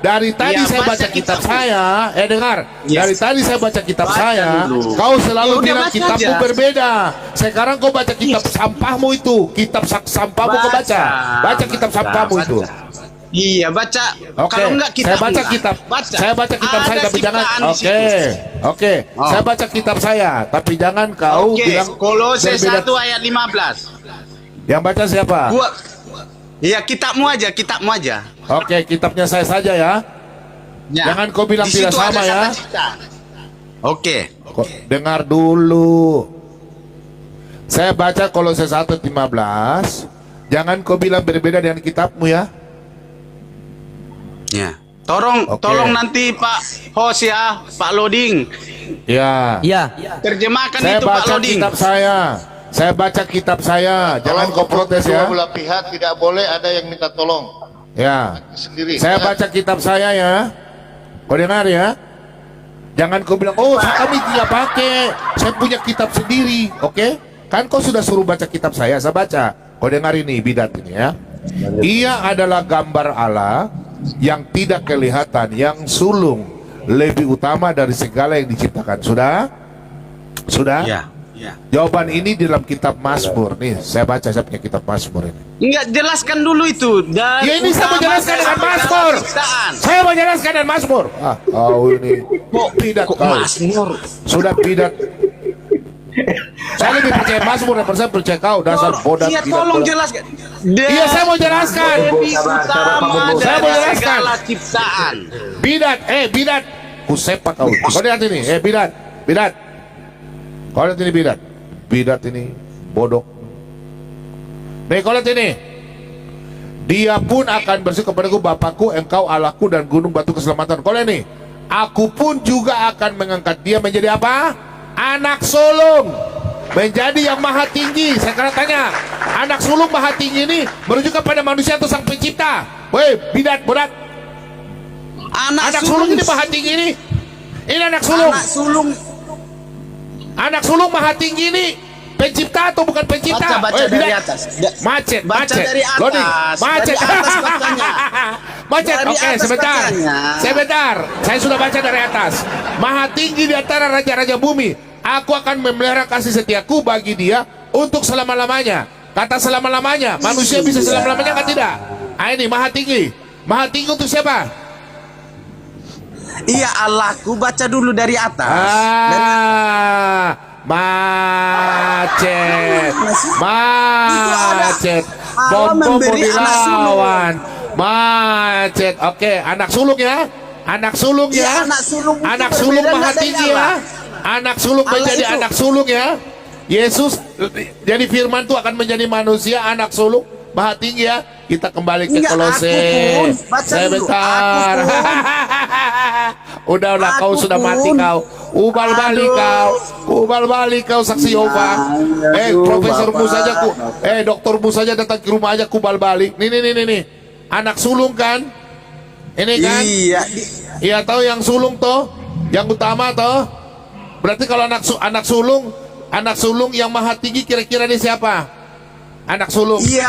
Dari tadi Iya, saya baca baca kitab kitabmu. saya. Dengar. Yes. Dari tadi saya baca kitab Baca saya. dulu. Kau selalu Ya udah, bilang baca kitabmu aja. berbeda. Sekarang kau baca kitab sampahmu itu. Kitab sampahmu kau baca. Baca kitab sampahmu itu. Iya, baca. Oke, Kalau enggak kita saya baca kitab. Saya baca kitab saya, tapi jangan. Oke, oke. Oh. Saya baca kitab saya, tapi jangan kau Oke, bilang Kolose berbeda. 1 ayat 15. Yang baca siapa? Gua Iya, kitabmu aja. Oke, kitabnya saya saja ya. Ya. Jangan kau bilang Di tidak situ sama ada ya. kata cipta. Oke. Dengar dulu. Saya baca Kolose 1:15. Jangan kau bilang berbeda dengan kitabmu ya. Ya. Tolong Oke. nanti Pak Hos ya, Pak Loading. Ya. Iya. Terjemahkan Saya itu Pak baca Loading. kitab saya. Saya baca kitab saya. Jangan kau protes Dua ya. belah pihak tidak boleh ada yang minta tolong Ya. sendiri. Saya Jangan. baca kitab saya ya. Kau dengar ya. Jangan kau bilang, oh kami tidak pakai. Saya punya kitab sendiri. Oke? Kan kau sudah suruh baca kitab saya baca. Kau dengar ini bidat ini ya. Ia adalah gambar Allah yang tidak kelihatan, yang sulung, lebih utama dari segala yang diciptakan. Sudah? Sudah? Ya. Ya. Jawaban ini di dalam kitab Mazmur. Nih, saya baca, saya punya kitab Mazmur ini. Enggak, jelaskan dulu itu. Dan Ya ini saya mau jelaskan dengan Mazmur. Saya mau jelaskan dengan Mazmur. Ah, kau ini bidat Kok kau. Mazmur? Sudah bidat. Saya lebih percaya Mazmur daripada saya percaya kau. Dasar bodat. Iya, bidat, tolong bodat. jelaskan. Iya, saya mau jelaskan. Lebih utama Saya mau dari jelaskan. segala ciptaan. Bidat, bidat. Kusepak kau. Kau lihat ini, bidat, bidat. Kau lihat ini bidat. Bidat ini bodoh. Nih kau lihat ini. Dia pun akan berseru kepadaku, Bapakku, engkau Allahku dan gunung batu keselamatan. Kau lihat ini. Aku pun juga akan mengangkat dia menjadi apa? Anak sulung. Menjadi yang maha tinggi. Saya akan tanya, anak sulung maha tinggi ini merujuk kepada manusia atau sang pencipta? Woi, bidat, bodat. Anak sulung ini maha tinggi ini. Ini anak sulung. Anak sulung. Anak sulung maha tinggi ini pencipta atau bukan pencipta? Baca Woi, dari bidat. atas. Macet, Baca macet. dari atas. Loading. Macet. Dari atas bacanya. Macet. Dari Oke, atas sebentar. bacanya. Sebentar. Saya sudah baca dari atas. Maha tinggi di antara raja-raja bumi. Aku akan memelihara kasih setiaku bagi dia untuk selama-lamanya. Kata selama-lamanya. Manusia bisa selama-lamanya kan tidak? Ah, ini maha tinggi. Maha tinggi untuk siapa? Iya, Allahku, baca dulu dari atas. Macet, macet, Allah bom mau memberi anak dilawan, macet. Oke, anak sulung ya, anak sulung Iya, ya, anak sulung itu anak sulung berbeda maha dari tinggi Allah. ya, anak sulung Allah menjadi itu. anak sulung ya. Yesus jadi firman itu akan menjadi manusia anak sulung maha tinggi ya. Kita kembali ke Enggak, Kolose. aku pun. Baca dulu. Sebentar. Aku Udah kau Aku sudah mati pun. kau. Ubal balik kau. Ubal balik kau saksi Yehova. Profesormu saja ku. Doktermu saja datang ke rumah aja kubal balik. Nih. Anak sulung kan? Ini kan? Iya. Iya tahu yang sulung toh? Yang utama toh? Berarti kalau anak sulung yang maha tinggi kira-kira ini siapa? Anak sulung. Iya,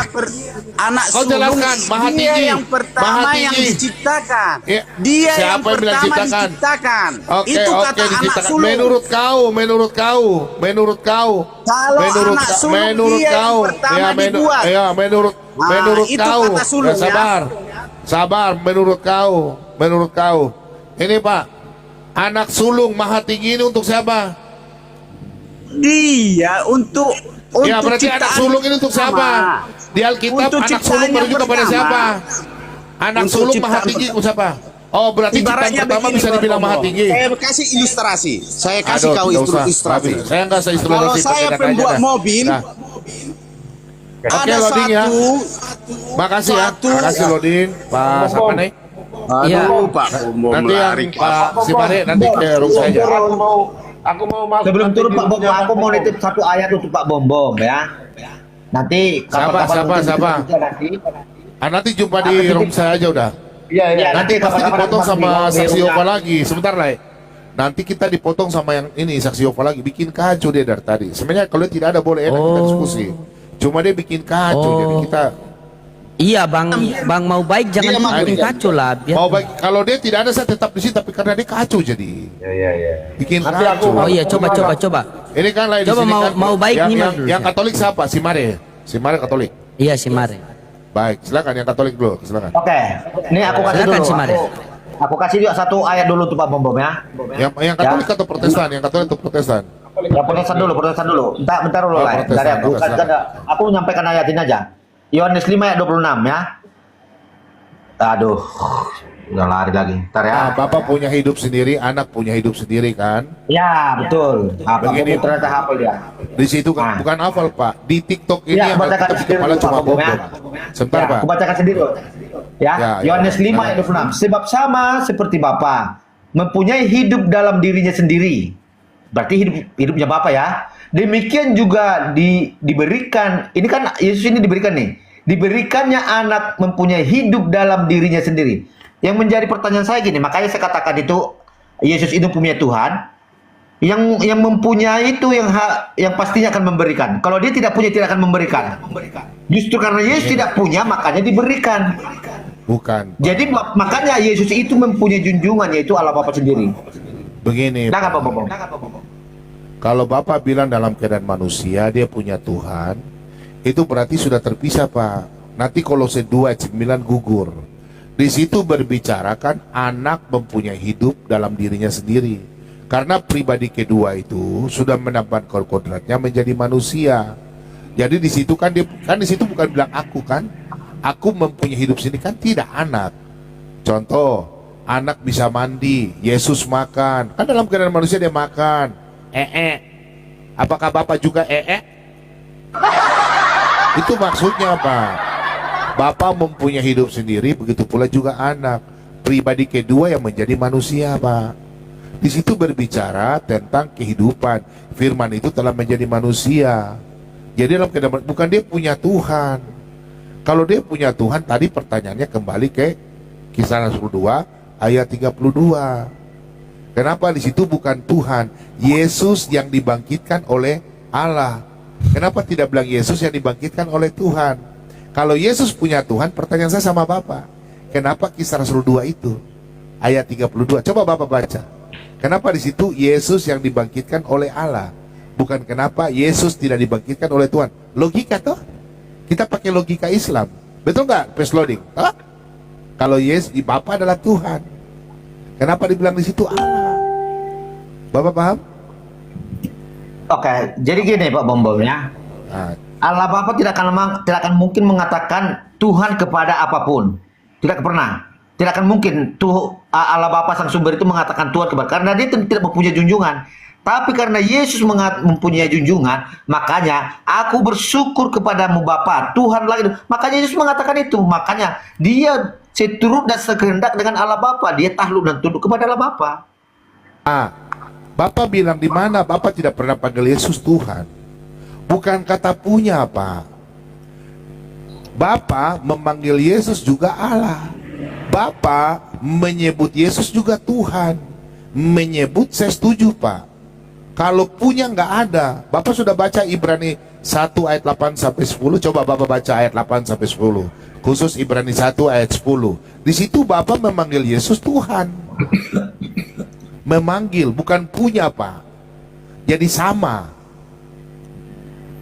anak Kau sulung. jelaskan, maha dia tinggi. yang pertama Maha yang tinggi. diciptakan. Ya, Dia siapa yang yang bilang pertama ciptakan? diciptakan. Oke, Itu kata anak diciptakan. sulung. Menurut kau. Kalau anak sulung dia yang pertama dibuat. Menurut itu kau. kata sulung, ya. Sabar, menurut kau. Ini Pak, anak sulung maha tinggi ini untuk siapa? Dia untuk Ya berarti anak ciptaan sulung ini untuk siapa? pertama. Di Alkitab Untuk anak ciptaan sulung yang merujuk kepada pertama. siapa? Anak Untuk sulung maha ciptaan tinggi untuk siapa? Oh berarti ciptaan Ibaratnya pertama begini, bisa dibilang Bang maha Bobo. tinggi. Saya kasih ilustrasi. Saya kasih Aduh, kau tidak usah. ilustrasi. Habis. Saya nggak Kalau ilustrasi. saya pakai pembuat data aja dah. mobil, Nah. Oke ada loading ya. satu. Makasih ya. Satu. Makasih loading. Pak siapa nih? Iya. Pak, mau Nanti yang melari. Pak Simare nanti ke room saja. Aku mau masuk. Sebelum nanti turun di Pak Bom, grupnya aku Bom mau Bom. nitip satu ayat untuk Pak Bom Bom ya. Nanti kapan-kapan mungkin Siapa? kita nanti. Nanti jumpa di room saya aja udah. Iya, iya. Nanti pasti kapan-kapan dipotong kita sama di saksi room Yehova ya. lagi. Sebentar lah. Nanti kita dipotong sama yang ini saksi Yehova lagi. Bikin kacau dia dari tadi. Sebenarnya kalau dia tidak ada boleh enak kita diskusi. Cuma dia bikin kacau. Jadi kita Iya bang mau baik jangan Iya, Bang. bikin kacau lah. Biar... mau baik. Kalau dia tidak ada saya tetap di sini. Tapi karena dia kacau jadi Iya. bikin Nanti kacau. aku- Oh iya coba. Ini kan lain di Coba sini kan. mau baik yang, nih, yang, Mas. yang Katolik siapa? Si Mare Katolik. Iya si Mare. Baik, silakan yang Katolik dulu, silakan. Oke, ini aku kasih Silakan, dulu. si Mare. Aku kasih juga satu ayat dulu untuk Pak Bom Bom ya. Yang Katolik atau Protestan? Yang Katolik atau Protestan? Ya Protestan dulu. Bentar dulu Oh, lah. Protestan, Dari aku. oke, silakan. Aku menyampaikan ayat ini aja. Yohanes 5 ayat 26 ya. Aduh, udah lari lagi. Ntar ya. Nah, Bapak punya hidup sendiri, anak punya hidup sendiri kan? Ya, betul. Apa Begini. ini ternyata hafal dia. Di situ kan Nah. bukan hafal Pak. Di TikTok ini Ya, yang aku bacakan Alkitab di sendiri kepala dulu, cuma Pak Bom, ya. bombom. Sebentar Ya, Pak. aku bacakan sendiri. Ya, Ya, ya. Yohanes 5 ayat 26. Sebab sama seperti Bapa mempunyai hidup dalam dirinya sendiri. Berarti hidupnya Bapa ya. Demikian juga diberikan. Ini kan Yesus ini diberikan nih. Diberikannya anak mempunyai hidup dalam dirinya sendiri. Yang menjadi pertanyaan saya gini, makanya saya katakan itu Yesus itu punya Tuhan. Yang mempunyai itu yang pastinya akan memberikan. Kalau dia tidak punya, tidak akan memberikan. Justru karena Yesus tidak punya, makanya diberikan. Bukan. Jadi makanya Yesus itu mempunyai junjungan, yaitu Allah Bapa sendiri. Begini. Nah, Pak Bom. Kalau Bapak bilang dalam keadaan manusia dia punya Tuhan, itu berarti sudah terpisah Pak. Nanti Kolose 2 ayat 9 gugur. Di situ berbicara kan anak mempunyai hidup dalam dirinya sendiri. Karena pribadi kedua itu sudah mendapatkan kodratnya menjadi manusia. Jadi di situ kan dia kan di situ bukan bilang aku kan. Aku mempunyai hidup sendiri kan tidak anak. Contoh, anak bisa mandi, Yesus makan. Kan dalam keadaan manusia dia makan. Apakah Bapak juga Itu maksudnya Pak. Bapak mempunyai hidup sendiri, begitu pula juga anak. Pribadi kedua yang menjadi manusia Pak. Di situ berbicara tentang kehidupan. Firman itu telah menjadi manusia. Jadi dalam keadaan bukan dia punya Tuhan. Kalau dia punya Tuhan, tadi pertanyaannya kembali ke Kisah Rasul 2 ayat 32. Kenapa di situ bukan Tuhan? Yesus yang dibangkitkan oleh Allah. Kenapa tidak bilang Yesus yang dibangkitkan oleh Tuhan? Kalau Yesus punya Tuhan, pertanyaan saya sama Bapak, kenapa Kisah Rasul 2 itu ayat 32? Coba Bapak baca. Kenapa di situ Yesus yang dibangkitkan oleh Allah? Bukan kenapa Yesus tidak dibangkitkan oleh Tuhan? Logika toh? Kita pakai logika Islam. Betul nggak? Paste loading. Hah? Kalau Yesus, Bapa adalah Tuhan. Kenapa dibilang di situ Allah? Bapak paham? Oke, jadi gini Pak Bom ya. Nah, Allah Bapa tidak akan mungkin mengatakan Tuhan kepada apapun. Tidak pernah. Tidak akan mungkin Allah Bapa Sang Sumber itu mengatakan Tuhan kepada, karena dia tidak mempunyai junjungan. Tapi karena Yesus mempunyai junjungan, makanya aku bersyukur kepadamu Bapa, Tuhan lagi. Makanya Yesus mengatakan itu. Makanya dia seturut dan sekehendak dengan Allah Bapa. Dia takluk dan tunduk kepada Allah Bapa. Bapak bilang di mana Bapak tidak pernah panggil Yesus Tuhan? Bukan kata punya Pak. Bapak memanggil Yesus juga Allah. Bapak menyebut Yesus juga Tuhan. Menyebut saya setuju Pak. Kalau punya nggak ada. Bapak sudah baca Ibrani 1 ayat 8 sampai 10. Coba Bapak baca ayat 8 sampai 10. Khusus Ibrani 1 ayat 10. Di situ Bapak memanggil Yesus Tuhan. Memanggil, bukan punya Pak. Jadi sama.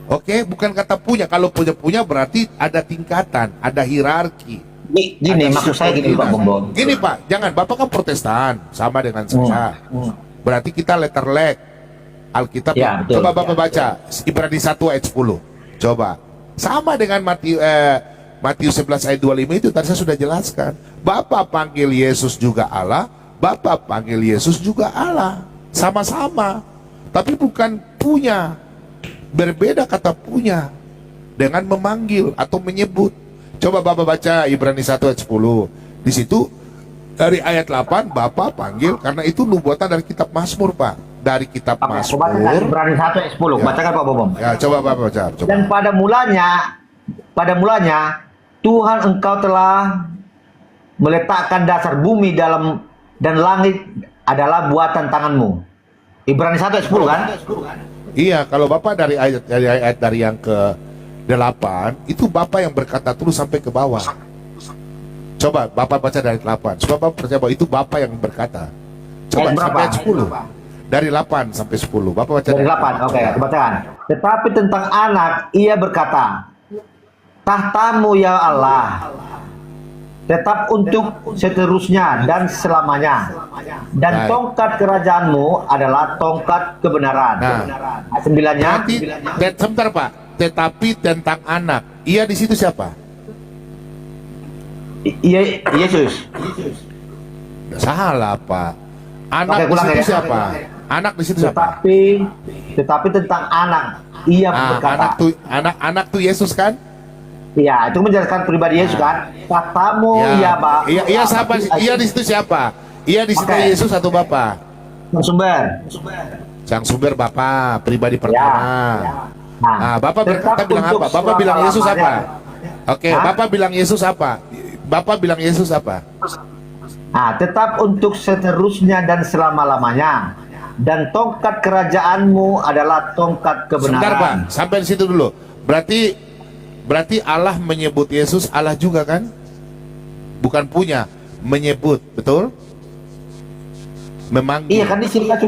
Oke, bukan kata punya. Kalau punya berarti ada tingkatan, ada hierarki. Gini, maksud saya gini Pak Bom. Gini Pak, jangan. Bapak kan Protestan, sama dengan saya. Berarti kita letter leg Alkitab. Ya, betul. Coba Bapak baca Ibrani 1 ayat 10. Coba. Sama dengan Matius 11 ayat 25 itu tadi saya sudah jelaskan. Bapak panggil Yesus juga Allah, Bapak panggil Yesus juga Allah. Sama-sama. Tapi bukan punya. Berbeda kata punya dengan memanggil atau menyebut. Coba Bapak baca Ibrani 1 ayat 10. Di situ dari ayat 8 Bapak panggil karena itu nubuatan dari kitab Mazmur Pak. Dari kitab Mazmur. Ibrani 1 ayat 10. Ya. Bacakan Pak Bom. Ya, coba Bapak baca. Coba. Dan pada mulanya Tuhan engkau telah meletakkan dasar bumi dan langit adalah buatan tanganmu. Ibrani 1 ayat 10 kan? Iya, kalau Bapak dari ayat dari yang ke-8 itu Bapak yang berkata terus sampai ke bawah. Coba Bapak baca dari 8. Coba Bapak percaya bahwa itu Bapak yang berkata. Coba sampai ayat 10. Dari 8 sampai 10. Bapak baca Dari 8. Oke, bacakan. Tetapi tentang anak ia berkata, tahtamu ya Allah tetap untuk seterusnya dan selamanya, dan Baik. tongkat kerajaanmu adalah tongkat kebenaran. Nah. Ayat 9-nya, Berarti, sebentar Pak. Tetapi tentang anak, ia di situ siapa? Yesus. Salah Pak. Anak Oke, di ulang situ ya. siapa? Anak di situ siapa? Tetapi tentang anak, ia berkata, Anak tuh Yesus kan? ya itu menjelaskan pribadi Yesus kan. Katamu ya, Pak. Iya siapa? Iya di situ siapa? Iya di situ Oke. Yesus atau Bapa? Sumber. Sang sumber Bapa, pribadi pertama. Nah, Bapak tetap berkata bilang untuk apa? Bapak bilang Yesus apa? selama-lamanya. Oke, Hah? Bapak bilang Yesus apa? Bapak bilang Yesus apa? Nah, tetap untuk seterusnya dan selama-lamanya. Dan tongkat kerajaanmu adalah tongkat Sebentar Pak, kebenaran. sampai di situ dulu. Berarti Allah menyebut Yesus Allah juga kan? Bukan punya, menyebut, betul? Memanggil. Iya kan di sini kan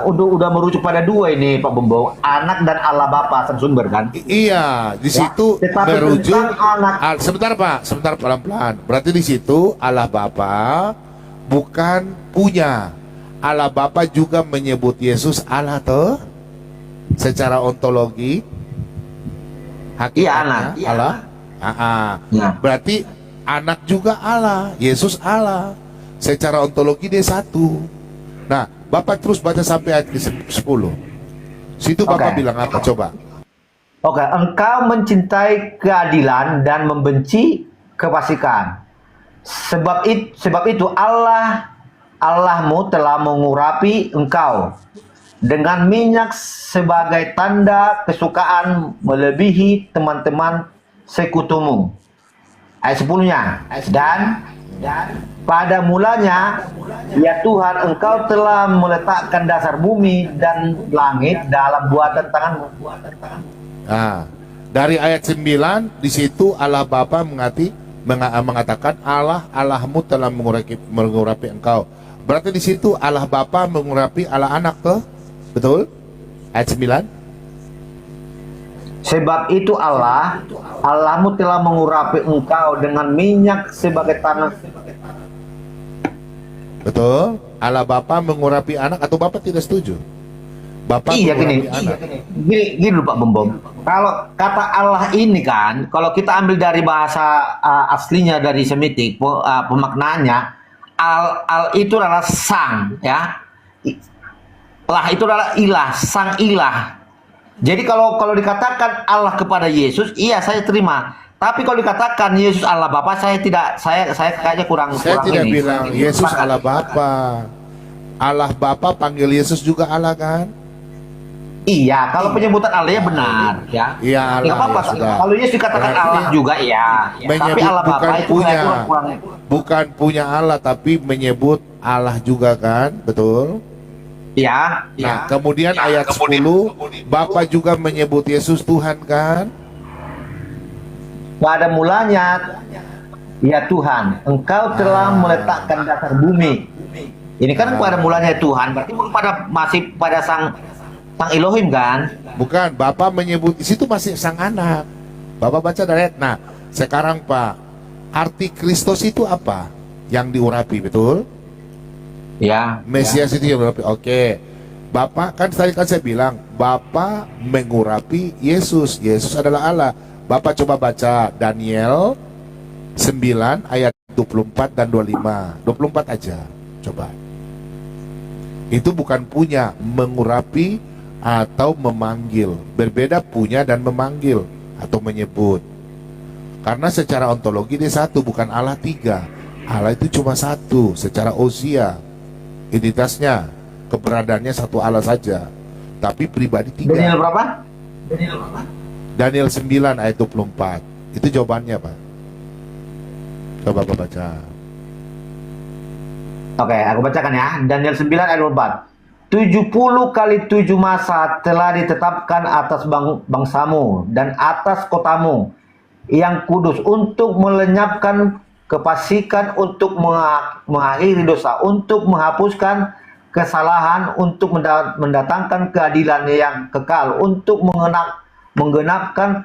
udah merujuk pada dua ini Pak Bembong, anak dan Allah Bapa sang sumber kan. Iya, di situ tetapi merujuk. tentang anak. Sebentar Pak, sebentar pelan-pelan. Berarti di situ Allah Bapa bukan punya. Allah Bapa juga menyebut Yesus Allah toh? Secara ontologi. Iya, Hakikatnya anak. Allah. Nah. Berarti anak juga Allah, Yesus Allah. Secara ontologi dia satu. Nah, Bapak terus baca sampai ayat ke-10. Situ Bapak Oke. bilang apa? Coba. Oke, engkau mencintai keadilan dan membenci kefasikan. Sebab itu Allahmu telah mengurapi engkau dengan minyak sebagai tanda kesukaan melebihi teman-teman sekutumu. Ayat 10-nya. Dan pada mulanya, ya Tuhan, engkau telah meletakkan dasar bumi dan langit dalam buatan tanganmu. Nah, dari ayat 9 di situ Allah Bapa mengatakan Allahmu telah mengurapi engkau. Berarti di situ Allah Bapa mengurapi Allah Anak tuh. Betul? Ayat 9. Sebab itu Allahmu telah mengurapi engkau dengan minyak sebagai tanah. Betul? Allah Bapa mengurapi anak atau Bapak tidak setuju? Bapak Iya mengurapi gini, anak. gini dulu Pak Bembom. Kalau kata Allah ini kan, kalau kita ambil dari bahasa aslinya dari Semitik, pemaknaannya al itu adalah sang, ya. Lah itu adalah ilah, sang ilah. Jadi kalau dikatakan Allah kepada Yesus, iya saya terima. Tapi kalau dikatakan Yesus Allah Bapa, saya tidak, saya kayaknya kurang. Saya tidak ini. bilang Yesus Allah Bapa. Allah Bapa panggil Yesus juga Allah kan? Iya, kalau penyebutan Allahnya benar, ya. Iya, Allah, Nggak apa-apa. ya sudah. Kalau Yesus dikatakan Berarti Allah juga, ya. Tapi Menyebut Allah Bapa bukan itu punya, saya kurang. bukan punya Allah tapi menyebut Allah juga kan? Betul? Ya. Nah, kemudian ayat 10, Bapa juga menyebut Yesus Tuhan kan? Pada mulanya, ya Tuhan, Engkau telah meletakkan dasar bumi. Ini kan pada mulanya Tuhan, berarti bukan masih pada sang Elohim kan? Bukan, Bapak menyebut di situ masih sang anak. Bapak baca dari ayat. Nah, sekarang Pak, arti Kristus itu apa? Yang diurapi, betul? Ya. Mesias itu yang diurapi. Oke. Bapak kan tadi kan saya bilang, Bapak mengurapi Yesus. Yesus adalah Allah. Bapak coba baca Daniel 9 ayat 24 dan 25. 24 aja. Coba. Itu bukan punya, mengurapi atau memanggil. Berbeda punya dan memanggil atau menyebut. Karena secara ontologi dia satu, bukan Allah tiga. Allah itu cuma satu secara ousia. Identitasnya, keberadaannya satu Allah saja. Tapi pribadi tiga. Daniel berapa? Daniel 9 ayat 24. Itu jawabannya Pak. Coba Bapak baca. Oke, aku bacakan ya. Daniel 9 ayat 24. 70 kali 7 masa telah ditetapkan atas bangsamu dan atas kotamu yang kudus untuk melenyapkan kefasikan, untuk mengakhiri dosa, untuk menghapuskan kesalahan, untuk mendatangkan keadilan yang kekal, untuk menggenapkan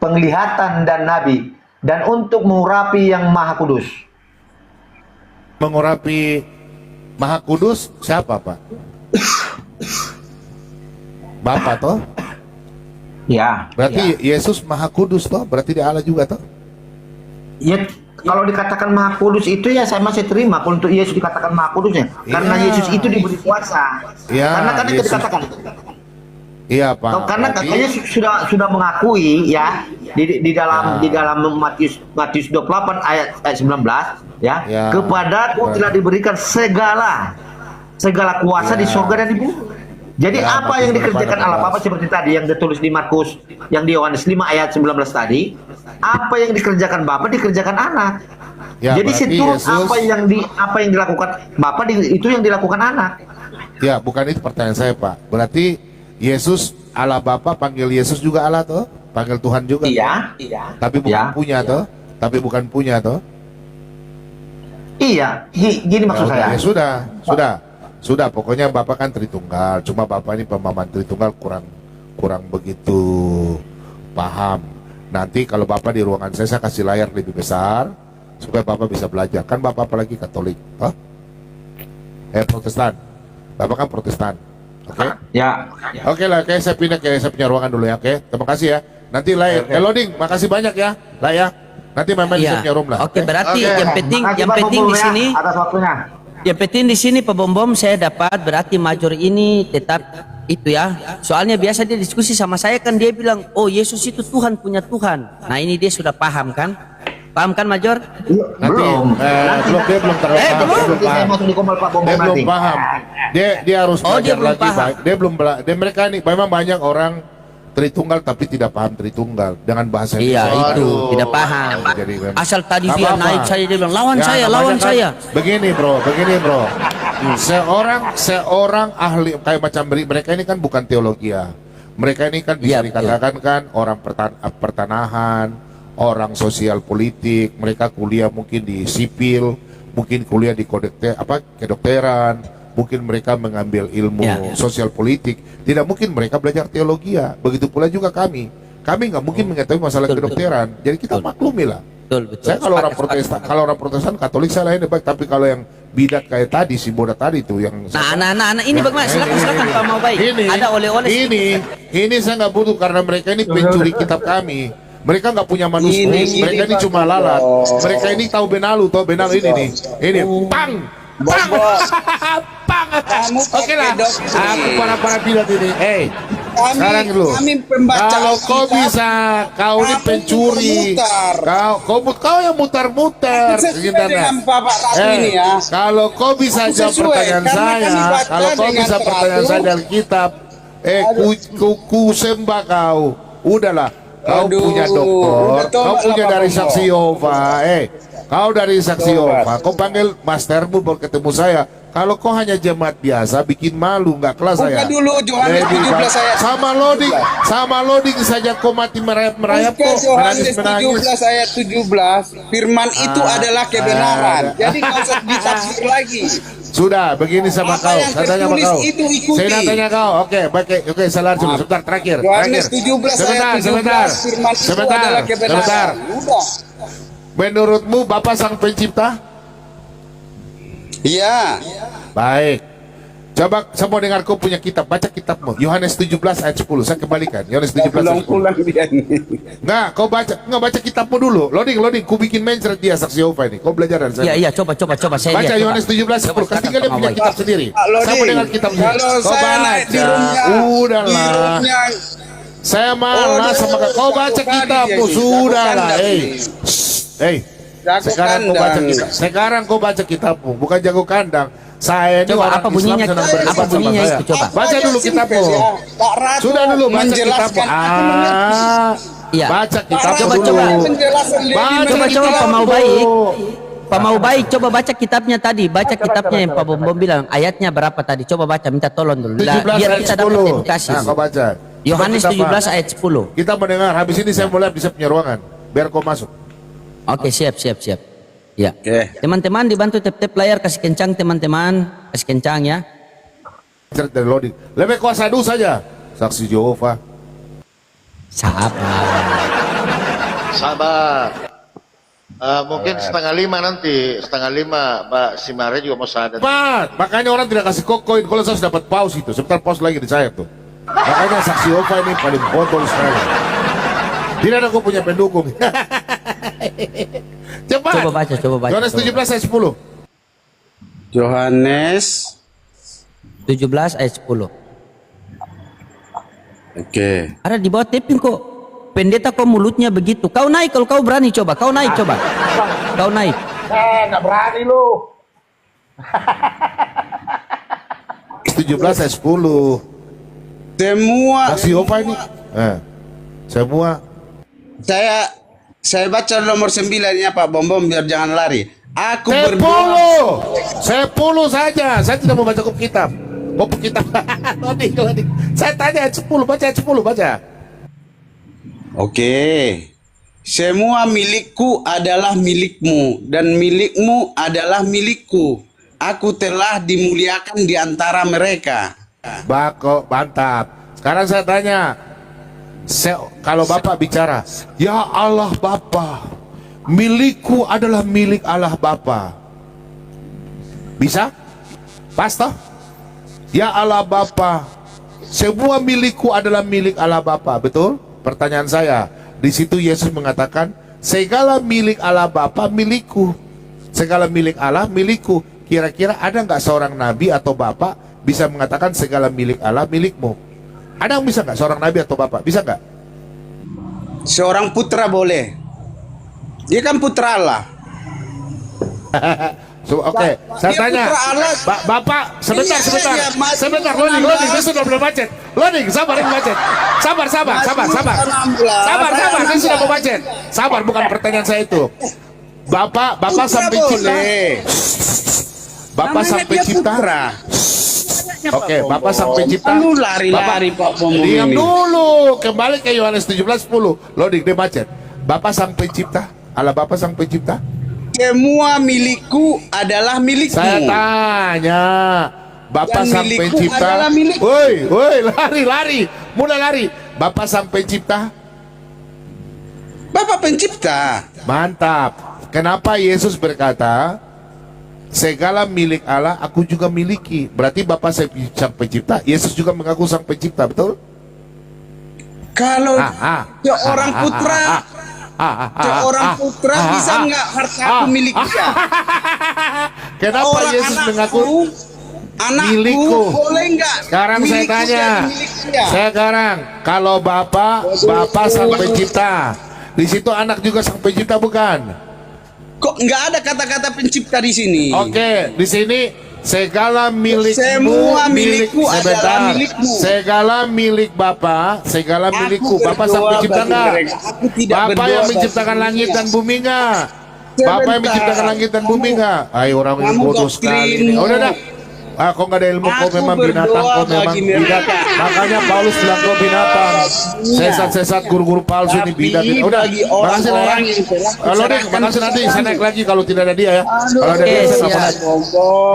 penglihatan dan nabi, dan untuk mengurapi yang maha kudus. Mengurapi Maha Kudus siapa, Pak? Bapa toh? Ya. Berarti Yesus Maha Kudus toh? Berarti dia Allah juga toh? Ya, kalau dikatakan maha kudus itu ya saya masih terima. Kalau untuk Yesus dikatakan maha kudus ya, karena Iya. Yesus itu diberi kuasa. Iya, Karena Yesus. dikatakan. Iya, Pak. Karena Berarti- katanya sudah mengakui ya di dalam Ya. di dalam Matius 28 ayat 19 ya, Ya. kepadaku telah diberikan segala kuasa Ya. di surga dan di bumi. Jadi Ya, apa yang Matius dikerjakan 28. Allah Bapa seperti tadi yang ditulis di Markus, yang di Yohanes 5 ayat 19 tadi, apa yang dikerjakan Bapa dikerjakan anak. Ya, Jadi berarti seturut Yesus- apa yang dilakukan Bapa itu yang dilakukan anak. Ya, bukan itu pertanyaan saya, Pak. Berarti Yesus Allah Bapa panggil Yesus juga Allah toh? Panggil Tuhan juga. Iya. Tapi bukan Ya. punya toh? Tapi bukan punya toh? Iya, gini maksud Ya, saya. udah, ya sudah. Pokoknya Bapak kan Tritunggal. Cuma Bapak ini pemahaman Tritunggal kurang begitu paham. Nanti kalau Bapak di ruangan saya kasih layar lebih besar supaya Bapak bisa belajar. Kan Bapak apalagi Katolik, toh? Protestan. Bapak kan Protestan. Oke? Ya. Oke lah, oke, saya pindah ke saya punya ruangan dulu ya, oke? Terima kasih ya. Nanti layar, loading, makasih banyak ya, lah ya. Nanti main-main di saya punya room lah. Oke, berarti Oke. yang penting Makasih, yang Pak penting Bom di ya, sini atas waktunya. yang penting di sini Pak Bom saya dapat berarti major ini tetap itu ya. Soalnya biasa dia diskusi sama saya kan dia bilang, "Oh, Yesus itu Tuhan punya Tuhan." Nah, ini dia sudah paham kan? Paham kan major? Nanti, Belum. dia belum terlalu paham. belum. Dia belum Nanti saya paham. masuk di Komel Pak Bom Dia belum nanti. paham. Dia harus Oh, dia belajar belum lagi paham. baik. Dia belum dia mereka ini memang banyak orang Tritunggal tapi tidak paham Tritunggal dengan bahasa Iya, Indonesia. itu Aduh. tidak paham. Jadi memang- Asal tadi Nggak dia apa-apa. naik saya dia bilang, "Lawan Ya, saya, namanya lawan kan saya." Begini bro. Seorang ahli kayak macam mereka ini kan bukan teologi ya. Mereka ini kan bisa Iya, dikatakan kan orang pertanahan, orang sosial politik. Mereka kuliah mungkin di sipil, mungkin kuliah di kedokteran, mungkin mereka mengambil ilmu Ya. sosial politik. Tidak mungkin mereka belajar teologi ya. Begitu pula juga kami nggak mungkin mengetahui masalah Betul, kedokteran. Jadi kita Betul. maklumi lah. Betul, betul. Saya kalau orang Sepakat, Protestan, sepakat. kalau orang Protestan Katolik saya lain baik, tapi kalau yang bidat kayak tadi si Boda tadi tuh yang Nah, ini bagaimana? Silakan Pak mau baik. Ini, Ada oleh-oleh. ini saya nggak butuh karena mereka ini pencuri kitab kami. Mereka nggak punya manuskrip, Gini, mereka ini Pak. cuma lalat. Mereka ini tahu Benalu ini nih. Ini pang. Pang. Kamu Oke lah. pakai doktrin. Aku para bidat ini. Kami- Sekarang dulu. kami pembaca Kalau kau Alkitab, bisa, kau ini kamu pencuri. muter-muter. Kau yang muter-muter. Sesuai Gitu, Nana. dengan Bapak Ratu ini ya. Kalau kau bisa Aku jawab sesuai, pertanyaan karena saya, kami baca kalau kau dengan bisa pertanyaan teratur. saya dari kitab, ku sembah kau. Udahlah, kau Aduh, punya doktor, udah tolak kau punya lah, dari Pak saksi Bomo. Yehova, kau dari saksi Yehova, kau panggil mastermu baru ketemu saya. Kalau kau hanya jemaat biasa, bikin malu, nggak kelas Buka saya. dulu Yohanes Lebih 17 baik. ayat. sama loading saja kau mati merayap Buka kok, Yohanes menangis. 17 ayat 17. Firman itu adalah kebenaran. Jadi nggak usah ditafsir lagi. Sudah, begini sama Apa kau. yang Saya tanya sama tertulis kau. itu ikuti. Saya nak tanya kau. Oke, baik. Oke, salah dulu. Sebentar, terakhir. Yohanes 17 ayat 17. Firman itu adalah kebenaran. Sebentar. Udah. Menurutmu Bapak Sang Pencipta? Iya. Baik. Coba saya mau dengar kau punya kitab. Baca kitabmu. Yohanes 17 ayat 10. Saya kembalikan. Yohanes 17 ayat 10. Pulang-pulang dia nih. Enggak, kau baca kitabmu dulu. Loading. Ku bikin mencret dia saksi Yehova ini. Kau belajar dari saya. Iya, coba saya Baca lihat. Yohanes 17 10. Coba, Kasih dia silakan, punya Pak kitab sendiri. Pak Lodi, Saya mau dengar kitab sendiri. kalau Kau saya naik di roomnya, di Udahlah. roomnya, Saya malas sama kau baca jago kitabmu kali dia, sudah jago lah. kandang Sekarang kau kandang baca nih. kitab. Sekarang kau baca kitabmu, bukan jago kandang. Saya ini Coba, orang apa bunyinya? Islam senang Apa berdebat sama bunyinya saya. itu, coba. Baca dulu kitabmu. Pak Ratu Sudah dulu baca menjelaskan, kitabmu. aku mengerti. Iya. Baca Pak kitabmu Ratu dulu. Coba. penjelasan lebih Baca mengerti. Coba kitabmu. Pak mau baik. Pak mau baik, coba baca kitabnya tadi. Baca kitabnya yang Pak Bom bilang. Ayatnya berapa tadi? Coba baca, minta tolong dulu. 17 Biar ayat kita dapat 10. edukasi. Nah, kau baca. Yohanes Coba kita 17 ayat 10. Kita mendengar. Habis ini saya mulai bisa punya ruangan. Biar kau masuk. Oke, siap. Ya. Oke. Teman-teman dibantu tap-tap layar, kasih kencang teman-teman. Kasih kencang ya. Mencret dari loading. Lebih kuasa dulu saja. Saksi Yehova. Sabar. Sabar. Mungkin 4:30 nanti, 4:30 Pak Simare juga mau sadar. Cepat, makanya orang tidak kasih koin. Kalau saya dapat pause itu, sebentar pause lagi di saya tuh. Makanya saksi Yehova ini paling botol sekali. Tidak ada kau punya pendukung. Cepat. Coba baca. Yohanes 17 ayat 10. Yohanes 17 ayat 10. Oke. Ada di bawah taping kok. Pendeta kok mulutnya begitu. Kau naik kalau kau berani coba. Kau naik coba. Kau naik. Nggak berani lu. 17 ayat 10. Semua Saksi Yehova ini. Semua. Saya baca nomor 9 ya Pak Bom biar jangan lari. Aku berdoa 10 saja. Saya tidak mau baca kop kitab. Kop kitab. Loading. Saya tanya ayat 10. Baca ayat 10. Baca. Oke. Semua milikku adalah milikmu dan milikmu adalah milikku. Aku telah dimuliakan di antara mereka. Bako, mantap. Sekarang saya tanya. Kalau Bapak bicara, ya Allah Bapa, milikku adalah milik Allah Bapa. Bisa? Pas toh? Ya Allah Bapa, semua milikku adalah milik Allah Bapa. Betul? Pertanyaan saya, di situ Yesus mengatakan, segala milik Allah Bapa milikku. Segala milik Allah milikku. Kira-kira ada nggak seorang nabi atau bapak bisa mengatakan segala milik Allah milikmu? Ada yang bisa nggak seorang nabi atau bapak? Bisa nggak? Seorang putra boleh. Dia kan putra Allah. Oke, saya Dia tanya, putra Allah. Bapak, sebentar, Iya, sebentar, iya, masih sebentar, putra loading, Allah. dia sudah belum bacet, loading, sabar, ini bacet, sabar, dia sudah mau bacet, sabar, bukan pertanyaan saya itu, Bapak Putra sang pencipta, boleh. Bapak Namanya sang dia pencipta, putra. oke, Bapak sang pencipta, Lu lari-lari Pak Bom diam ini. dulu, kembali ke Yohanes 17:10, loading, dia bacet, Bapak sang pencipta, Allah Bapak sang pencipta. Semua milikku adalah milikmu. Saya tanya, Bapak Dan sang milikku pencipta. adalah milikku. Woi, lari, mulai lari. Bapak sang pencipta. Bapak pencipta. Mantap. Kenapa Yesus berkata, segala milik Allah aku juga miliki? Berarti Bapak sang pencipta, Yesus juga mengaku sang pencipta, betul? Kalau seorang putra seorang putra bisa nggak harta aku milik dia? Kenapa Orang Yesus mengaku anakku milikku? boleh nggak? Sekarang saya milikku tanya, jadi milik dia? sekarang kalau Bapak sang pencipta, di situ anak juga sang pencipta bukan? Kok nggak ada kata-kata pencipta di sini? Oke, di sini segala milikmu, Semua milikku adalah milikmu. segala milik Bapak, segala Aku milikku. Bapak sang berdoa pencipta bagi nggak? mereka. Aku tidak Bapak berdoa yang bagi menciptakan langit dan bumi nggak? Sebentar. Bapak yang menciptakan langit dan bumi nggak? Ayo orang yang Kamu bodoh sekali ini. doktrinmu. Udah dah. Kau nggak ada ilmu, kau Aku memang binatang, berdoa kau memang bagi mereka. binatang. Makanya Paulus bilang kau binatang. Sesat-sesat guru-guru palsu ini Tapi bidat. Udah, bagi makasih lah orang-orang ya. yang telah Loading, diserahkan makasih nanti saya naik kepadamu. lagi kalau tidak ada dia ya. Kalau ada dia saya nggak mau naik.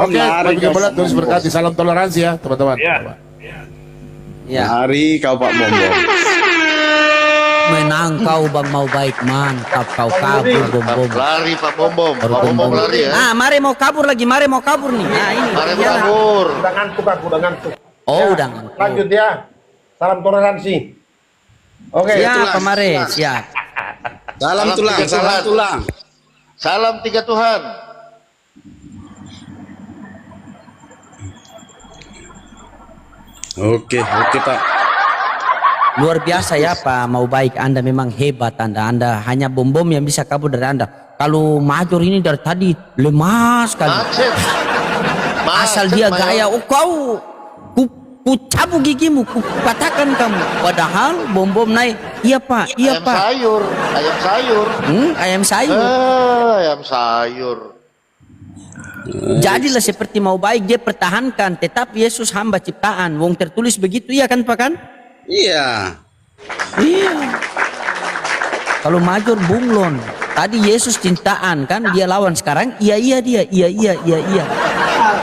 Oke, bagi berat terus berkati. Salam toleransi ya, teman-teman. Ya. Hari kau Pak Bom. Menang kau bang mau baik, mantap kau kabur bom. Lari Pak Bom. Pak Bom lari ya. Ah, mari mau kabur lagi, mari mau kabur nih. Nah ini. Mari jalan. kabur. Udah ngantuk aku, udah ngantuk. Oh, udah ngantuk. Lanjut ya. Salam toleransi. Oke. Siap, mari, siap. Salam Salam tulang, tiga salam Tuhan. tulang. Salam 3 Tuhan. Oke Pak. Luar biasa ya Pak, mau baik Anda memang hebat Anda hanya bom-bom yang bisa kabur dari Anda. Kalau Major ini dari tadi lemas sekali. Macet. Asal Macet, dia Mayor. gaya, oh kau ku cabut gigimu, ku patahkan kamu. Padahal bom-bom naik. Iya Pak, iya Ayam Pak. sayur. Ayam sayur. Ayam sayur. Ayam sayur. Jadilah seperti mau baik, dia pertahankan. Tetapi Yesus hamba ciptaan. Wong tertulis begitu, iya kan Pak kan? Iya. Iya. Kalau Major bunglon. Tadi Yesus cintaan kan, dia lawan. Sekarang iya dia, iya.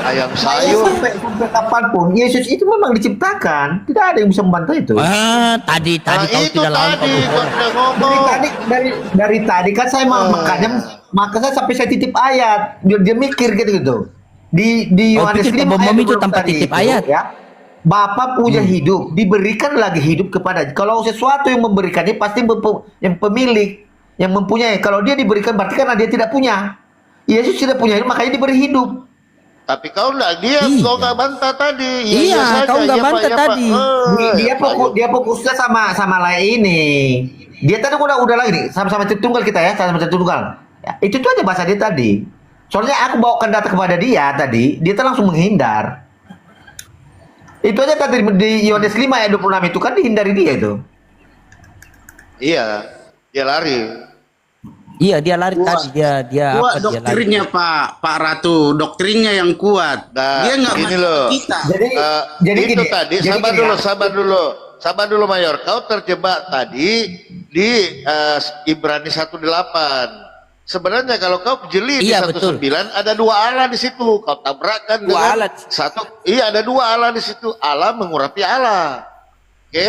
ayam Nah, sayur. sampai kapanpun Yesus itu memang diciptakan, tidak ada yang bisa membantah itu. Tadi Nah, kau itu tidak lawan tadi Pak kau Bombom. sudah ngomong. Dari tadi kan saya maka saya sampai saya titip ayat biar dia mikir gitu. Di Oh, Yohanes pikir 5 Pak ayat Bombom itu 20 tanpa tadi titip itu, ayat. ya. Bapa punya hidup, diberikan lagi hidup kepada. Kalau sesuatu yang memberikannya pasti yang pemilik, yang mempunyai. Kalau dia diberikan berarti karena dia tidak punya. Yesus tidak punya hidup, makanya diberi hidup. Tapi kau enggak, dia Iya. kau enggak bantah tadi. Iya, saja, kau nggak iya, Pak, bantah iya, Pak. tadi. Dia fokusnya sama lain ini. Dia tadi udah lagi nih, sama-sama Tritunggal kita ya, sama Tritunggal. Ya, itu tuh aja bahasa dia tadi. Soalnya aku bawakan data kepada dia tadi, dia tuh langsung menghindar. Itu aja tadi di Yohanes 5 ayat 26 itu kan dihindari dia itu. Iya, dia lari. Iya, dia lari tadi. Dia Kuat apa dia lari? doktrinnya Pak Ratu, doktrinnya yang kuat. Nah, Dia nggak ini bantu loh. kita. Jadi Itu gini, tadi, jadi gini ya. sabar dulu Mayor. Kau terjebak tadi di Ibrani 1:8. Sebenarnya kalau kau jeli di Iya, 1:9 ada dua Allah di situ. Kau tabrakkan Dua dengan Allah. satu. Iya, ada dua Allah di situ. Allah mengurapi Allah. Oke?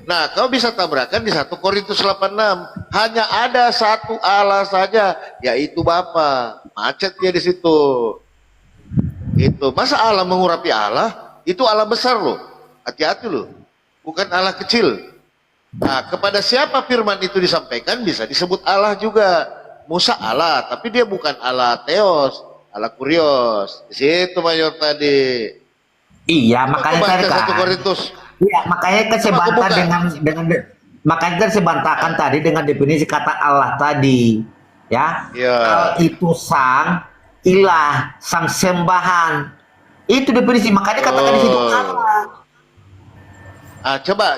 Nah, kau bisa tabrakan di 1 Korintus 8:6. Hanya ada satu Allah saja, yaitu Bapa. Macet dia di situ. Itu. Masa Allah mengurapi Allah? Itu Allah besar loh. Hati-hati loh. Bukan Allah kecil. Nah, kepada siapa firman itu disampaikan bisa disebut Allah juga. Musa Allah, tapi dia bukan Allah Theos, Allah Kurios. Di situ Mayor tadi. Iya, Coba makanya kau baca tadi 1 kan. Korintus. Iya, makanya kan saya Coba aku bantah buka. makanya kan saya bantahkan tadi dengan definisi kata Allah tadi. Ya. Iya. Allah itu sang ilah, sang sembahan. Itu definisi, makanya katakan di situ Allah.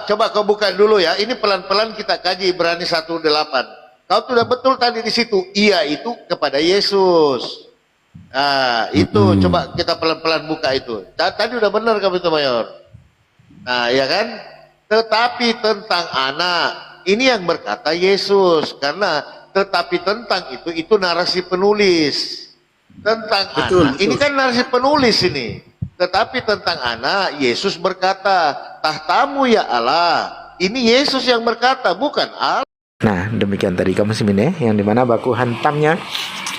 Coba kau buka dulu ya. Ini pelan-pelan kita kaji Ibrani 1:8. Kau sudah betul tadi di situ. Iya itu kepada Yesus. Nah, itu coba kita pelan-pelan buka itu. Tadi udah benar kamu itu Mayor. Nah, ya kan? Tetapi tentang anak, ini yang berkata Yesus karena tetapi tentang itu narasi penulis. Tentang anak, ini kan narasi penulis ini. Tetapi tentang anak, Yesus berkata, tahtamu ya Allah. Ini Yesus yang berkata, bukan Allah. Nah, demikian tadi kaum muslimin ya, yang dimana baku hantamnya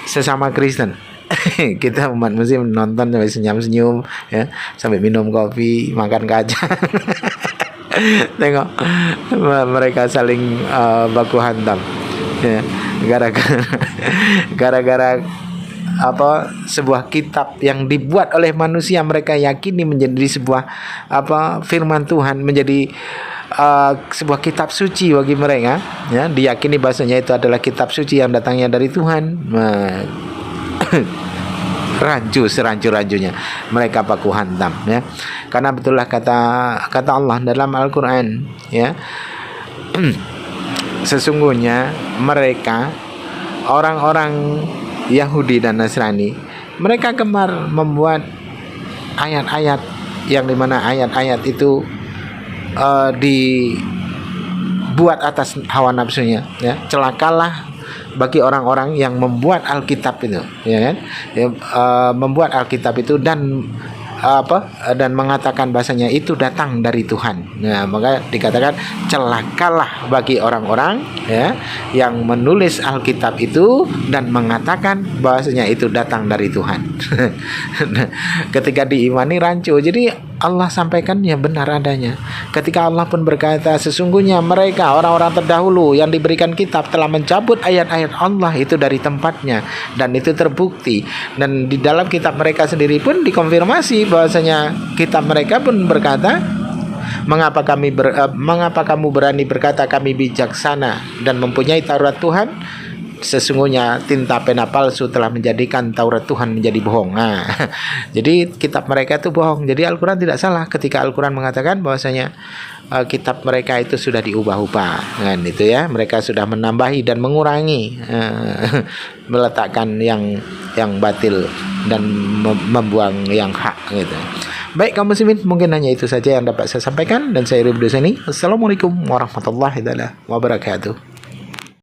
sesama Kristen. Kita umat muslim nonton sampai senyum-senyum ya, sampai minum kopi, makan kacang. Tengok mereka saling baku hantam ya, gara-gara apa sebuah kitab yang dibuat oleh manusia mereka yakini menjadi sebuah firman Tuhan, menjadi sebuah kitab suci bagi mereka ya, diyakini bahasanya itu adalah kitab suci yang datangnya dari Tuhan. Rancu serancu-rancunya mereka baku hantam ya, karena betullah kata Allah dalam Al-Quran ya. Sesungguhnya mereka orang-orang Yahudi dan Nasrani, mereka gemar membuat ayat-ayat yang dimana ayat-ayat itu dibuat atas hawa nafsunya ya. Celakalah bagi orang-orang yang membuat Alkitab itu ya kan, membuat Alkitab itu dan dan mengatakan bahasanya itu datang dari Tuhan. Nah, maka dikatakan celakalah bagi orang-orang ya yang menulis Alkitab itu dan mengatakan bahasanya itu datang dari Tuhan. Ketika diimani rancu. Jadi Allah sampaikan yang benar adanya. Ketika Allah pun berkata sesungguhnya mereka orang-orang terdahulu yang diberikan kitab telah mencabut ayat-ayat Allah itu dari tempatnya, dan itu terbukti, dan di dalam kitab mereka sendiri pun dikonfirmasi bahwasanya kitab mereka pun berkata, mengapa kamu berani berkata kami bijaksana dan mempunyai Taurat Tuhan? Sesungguhnya tinta pena palsu telah menjadikan Taurat Tuhan menjadi bohong. Nah, jadi kitab mereka itu bohong. Jadi Al-Quran tidak salah ketika Al-Quran mengatakan bahwasanya kitab mereka itu sudah diubah-ubah. Nah, itu ya, mereka sudah menambahi dan mengurangi, meletakkan yang batil dan membuang yang hak gitu. Baik kaum muslimin, mungkin hanya itu saja yang dapat saya sampaikan, dan saya Ridho Dosani. Assalamualaikum warahmatullahi wabarakatuh.